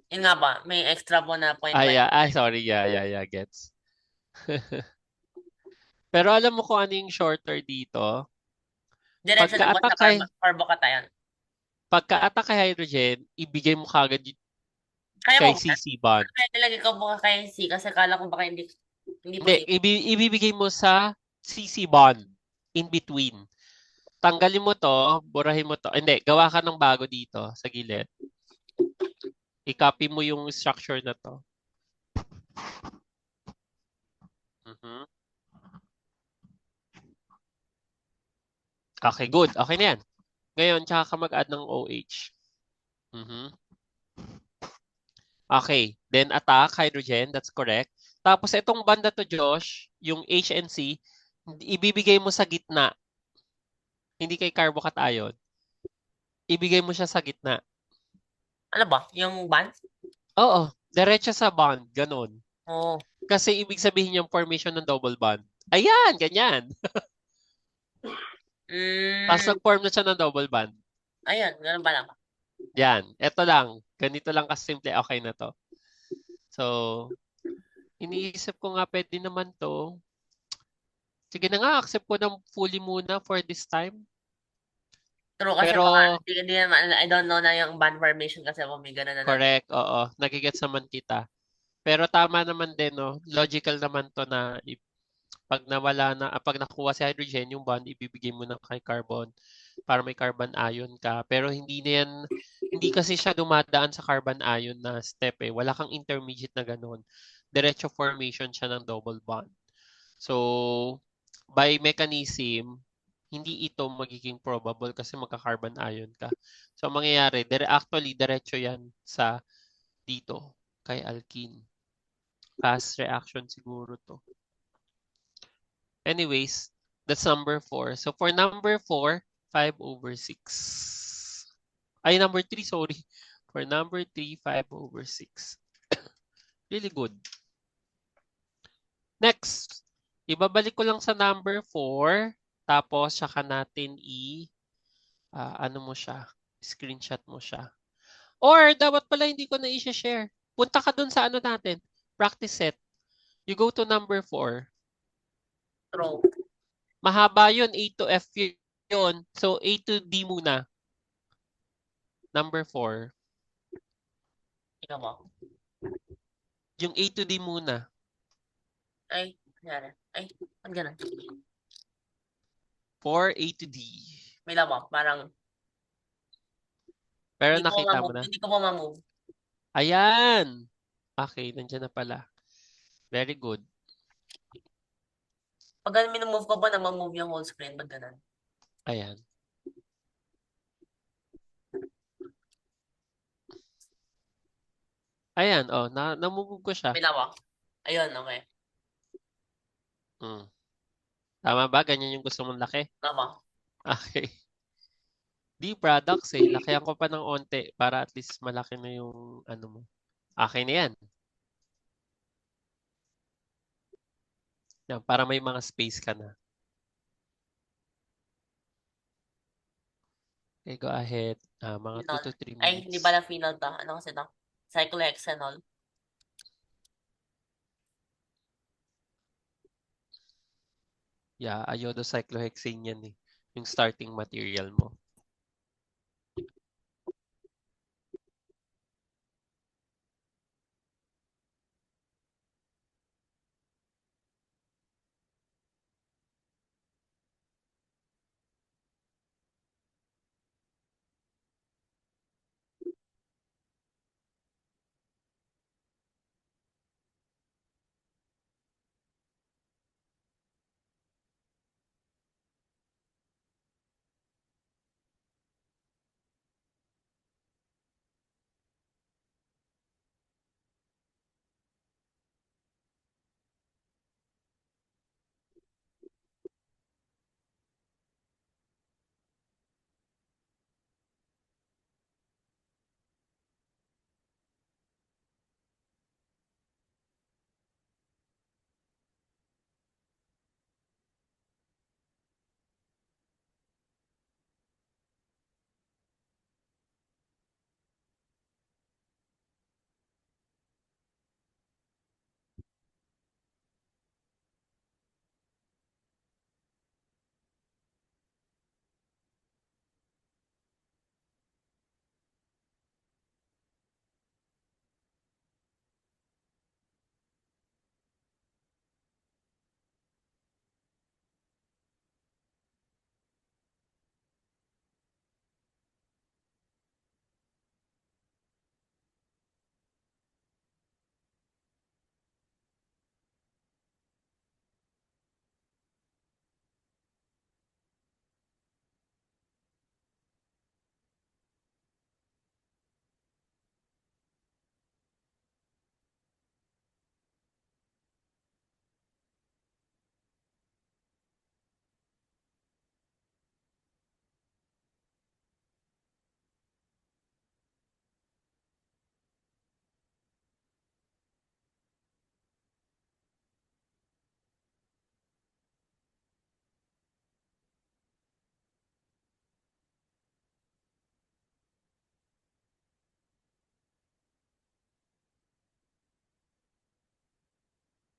Yun nga ba, may extra po na Yeah. 0.25. Sorry. Yeah, gets. Pero alam mo kung ano yung shorter dito? Diretso na po sa Pagka-attack kay, carbocation. pagka-attack kay hydrogen, ibigay mo kagad Kaya mo kay ba? CC bond. Kaya nilagay ko po kay C kasi kala ko baka hindi po Hindi, C. ibibigay mo sa CC bond in between. Tanggalin mo to, burahin mo to. Hindi, gawa ka ng bago dito sa gilid. I-copy mo yung structure na to. Mhm. Okay, good. Okay na yan. Ngayon, tsaka ka mag-add ng OH. Mhm. Okay, then attack, hydrogen, that's correct. Tapos itong banda to, Josh, yung H and C, ibibigay mo sa gitna. Hindi kay carbocation. Ibigay mo siya sa gitna. Ano ba? Yung band? Oo, diretso sa bond, ganun. Oo. Kasi ibig sabihin yung formation ng double bond. Ayan, ganyan. Tapos Mm, nag-form na siya ng double bond. ayun, ganun ba lang? Yan, eto lang. Ganito lang kasimple, okay na to. So, iniisip ko nga pwede naman to. Sige na nga, accept ko ng fully muna for this time. True kasi Pero, baka, hindi naman, I don't know na yung band formation kasi kung may ganun na nangyari. correct, oo. Nagigets naman kita. Pero tama naman din, no? Logical naman to na pag nawala na, pag nakuha si hydrogen, yung bond, ibibigay mo na kay carbon para may carbon ion ka. Pero hindi na yan, hindi kasi siya dumadaan sa carbon ion na step eh. Wala kang intermediate na ganun. Diretso formation siya ng double bond. So, by mechanism, hindi ito magiging probable kasi magka-carbon ion ka. So, ang mangyayari, actually, diretso yan sa dito, kay alkene. Fast reaction siguro to. Anyways, that's number 4. So, for number 4, 5/6. Ay, number 3, sorry. For number 3, 5/6. Really good. Next, ibabalik ko lang sa number 4. Tapos, saka natin ano mo siya, screenshot mo siya. Or, dapat pala hindi ko na i-share. Punta ka dun sa ano natin, practice set. You go to number 4. True. Mahaba yun, A to F yun. So, A to D muna. Number 4. Ikaw mo. Yung A to D muna. Ay, nangyari. Ay, ba't ganun? 4 A to D. May labo, parang, Pero hindi ko nakita mo ma-move. na? Hindi ko ma-move. Ayan! Okay, nandiyan na pala. Very good. Pag ganun minumove ko ba, na-move yung whole screen? Ba't ganun? Ayan. Ayan, oh, namumove ko siya. May labo. Ayun, okay. Hmm. Tama ba? Ganyan yung gusto mong laki? Labo. Okay. Di products eh. Lakihan ko pa ng onte para at least malaki na yung ano mo. Okay na yan. Yan, para may mga space ka na. Okay, go ahead. Mga 2 Phenol. to 3 Ay, hindi minutes. pala phenol to. Ano kasi to? Cyclohexanol. Yeah, iodocyclohexane yan eh. Yung starting material mo.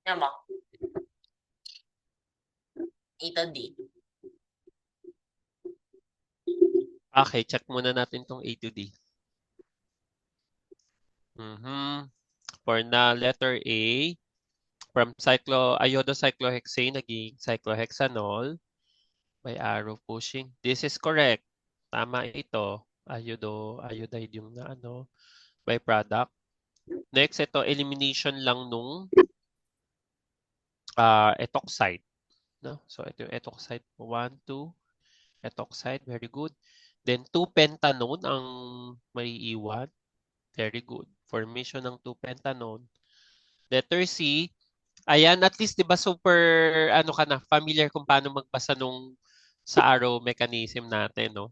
Yan ba? A to D. Okay, check muna natin tong A to D. For na letter A, from iodocyclohexane naging cyclohexanol by arrow pushing. This is correct. Tama ito. Iodide yung na byproduct. Next, ito elimination lang nung ethoxide. No? So ito yung ethoxide. 1, 2, ethoxide. Very good. Then 2-pentanone ang maiiwan. Very good. Formation ng 2-pentanone. Letter C, ayan, at least 'di ba super ka na, familiar kung paano magbasa nung sa arrow mechanism natin, no?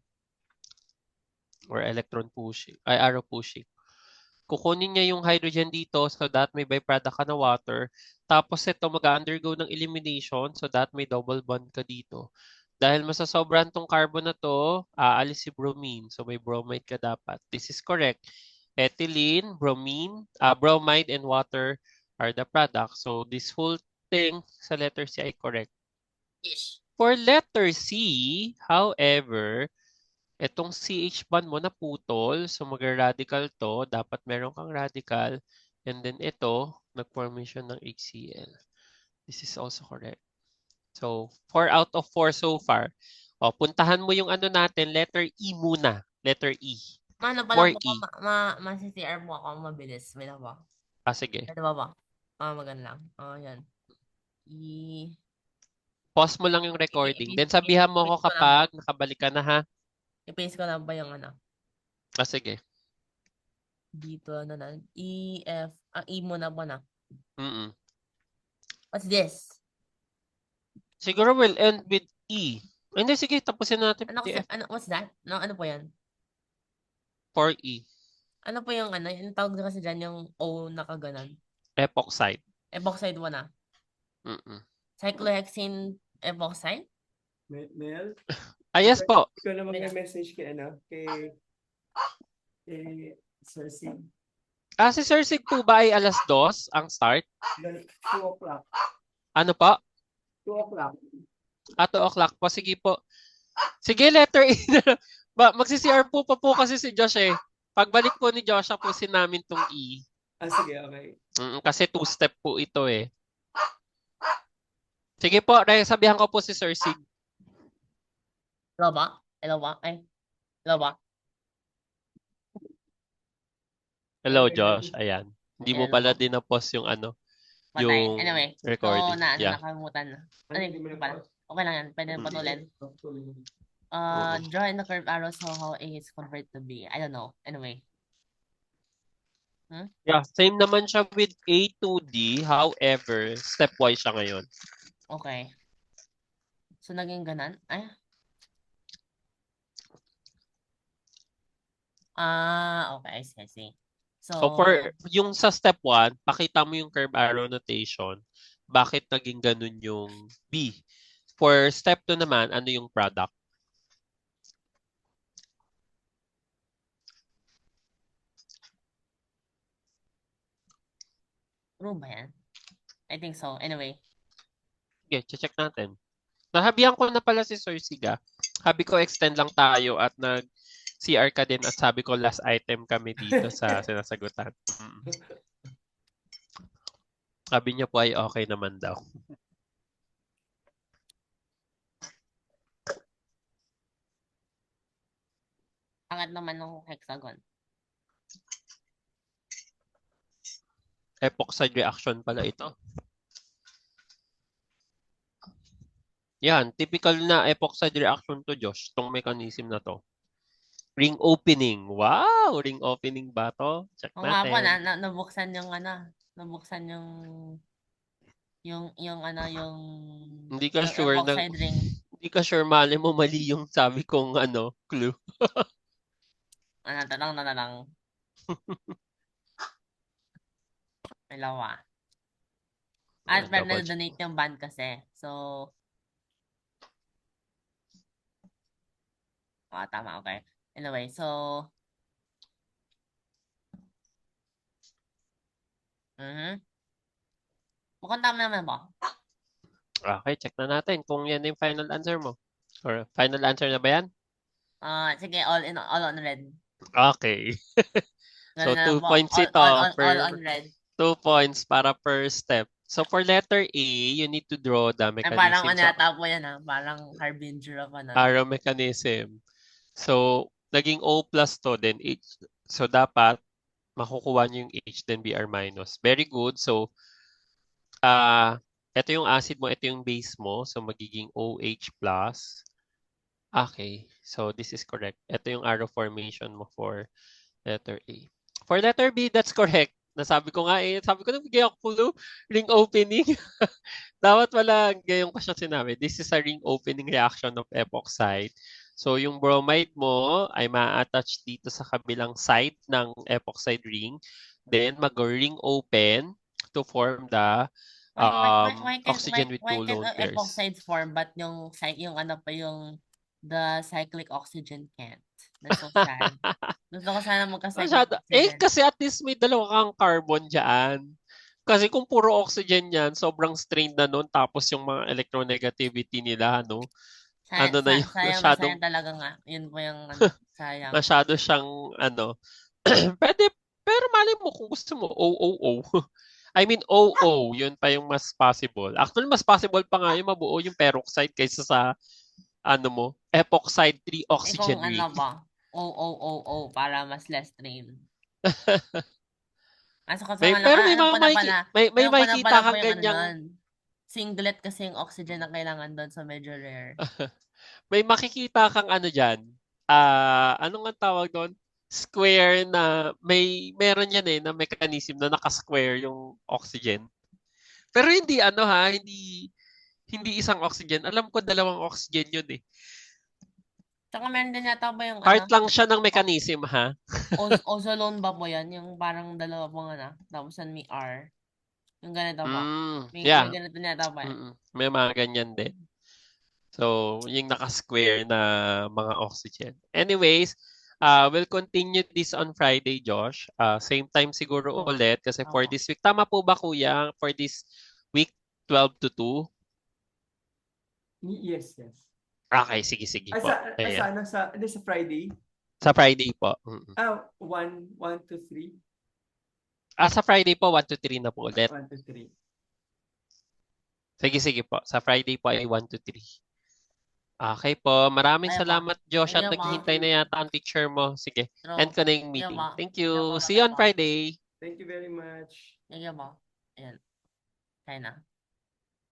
Or electron pushing, ay arrow pushing. Kukunin niya yung hydrogen dito so that may byproduct ka na water. Tapos ito mag-undergo ng elimination so that may double bond ka dito. Dahil masasobran tong carbon na to, aalis si bromine. So may bromide ka dapat. This is correct. Ethylene, bromide, and water are the products. So this whole thing sa letter C ay correct. Ish. For letter C, however, itong CH bond mo naputol, so mag-radical to, dapat meron kang radical, and then ito, nag-formation ng HCl. This is also correct. So, 4 out of 4 so far. O, puntahan mo yung natin, letter E muna. Letter E. Mano For pala po, E. ma-CCR mo ako mabilis. Wait lang ba? Sige. Ito ba? Maganda lang. Yan. Pause mo lang yung recording. Then sabihan mo ako kapag nakabalik ka na, ha? I-paste ko lang ba yung Sige. dito na. E, F. E muna ba na? Mm-mm. What's this? Siguro we'll end with E. Hindi, sige, tapusin natin. F. What's that? Ano po yan? For E. Ano po yung yung tawag na kasi dyan yung O nakaganan? Epoxide. Epoxide 1 na. Cyclohexane epoxide? Mel? Yes po. Ikaw na mag-message kay Sir Sig. Si Sir Sig po ba ay alas 2 ang start? 2 o'clock. Ano po? 2 o'clock. 2 o'clock po. Sige po. Sige, letter E na lang. Magsi-CR po kasi si Josh eh. Pagbalik po ni Josh, tapusin namin tong E. Sige, okay. Kasi 2-step po ito eh. Sige po, sabihan ko po si Sir Sig. Hello ba? Hello ba? Hello, Josh. Ayan. Hindi mo pala din na-pause yung yung anyway, recording. So, Yeah. nakalimutan na. Pala? Okay lang yan. Pwede na patuloy. Oo. Draw in the curved arrow so how A is converted to B. I don't know. Anyway. Yeah, same naman siya with A to D. However, stepwise siya ngayon. Okay. So, naging ganan? Ay. Okay. I see. So for yung sa step 1, pakita mo yung curve arrow notation. Bakit naging ganun yung B? For step 2 naman, ano yung product? True ba yan? I think so. Anyway. Okay, check natin. Nahabihan ko na pala si Sir Siga. Sabi ko extend lang tayo at nag-CR ka din at sabi ko last item kami dito sa sinasagutan. Sabi niya po ay okay naman daw. Angat naman ng hexagon. Epoxide reaction pala ito. Yan, typical na epoxide reaction to, Josh, tong mechanism na to. Ring opening. Wow! Ring opening ba to? Check Oo nga po, natin. nabuksan yung nabuksan yung Hindi ka yung sure na epoxide ring. hindi ka sure mali mo mali yung sabi kong clue. Tanong. Dalawa. At pero na-donate yung band kasi. So, tama, okay. Anyway, so, Mukhang tama naman ba? Okay, check na natin kung yan yung final answer mo. Or final answer na ba yan? Sige, all on red. Okay. So, Ganun na lang 2 po. points ito All on per red. 2 points para per step. So, for letter A, you need to draw the Ay, parang mechanism ano sa yata po yan Parang harbinger of ano. arrow mechanism. So, naging O plus to, then H. So, dapat makukuha niyo yung H, then BR minus. Very good. So, ito yung acid mo, ito yung base mo. So, magiging OH plus. Okay. So, this is correct. Ito yung arrow formation mo for letter A. For letter B, that's correct. Nasabi ko nga sabi ko nagbigay ako clue, ring opening. Dapat wala gayong ko siya sinabi. This is a ring opening reaction of epoxide. So, yung bromide mo ay ma-attach dito sa kabilang side ng epoxide ring. Then, mag-ring open to form the oxygen with two lone pairs. Epoxide form but yung ano pa yung the cyclic oxygen can't. That's so sad. Gusto ko sana magka-cyclic oxygen. Kasi at least may dalawa kang carbon dyan. Kasi kung puro oxygen yan, sobrang strained na nun. Tapos yung mga electronegativity nila, ano na yun, Sayang talaga nga. Yun po yung sayang. masyado siyang, pwede, pero mali mo kung gusto mo, OOO. I mean, OO, yun pa yung mas possible. Actually, mas possible pa nga yung mabuo yung peroxide kaysa sa, epoxide 3 oxygen kung ring. ano ba? Para mas less strain. Pero may makikita kang ganyang. Singlet kasi yung oxygen na kailangan doon, so medyo rare. May makikita kang dyan. Ano nga tawag doon? Square na meron yan na mechanism na naka-square yung oxygen. Pero hindi hindi isang oxygen. Alam ko dalawang oxygen yun eh. Tsaka meron din yata ba yung Part lang siya ng mechanism ha. Ozolone ba po yan? Yung parang dalawa pong tapos may R. Yung ganito ba? May ganito na yata ba yan? May mga ganyan din. So, yung naka-square na mga oxygen. Anyways, we'll continue this on Friday, Josh. Same time siguro ulit kasi for this week. Tama po ba, Kuya? For this week, 12 to 2? Yes. Okay, sige po. Sa Friday? Sa Friday po. 1 to 3. Sa Friday po, 1 to 3 na po ulit. 1 to 3. Sige po. Sa Friday po ay 1 to 3. Okay po. Maraming salamat, Josh. At naghihintay na yata ang teacher mo. Sige. End ko na yung meeting. Thank you. See you on Friday. Thank you very much. Sige ba? Ayan. Kaya na.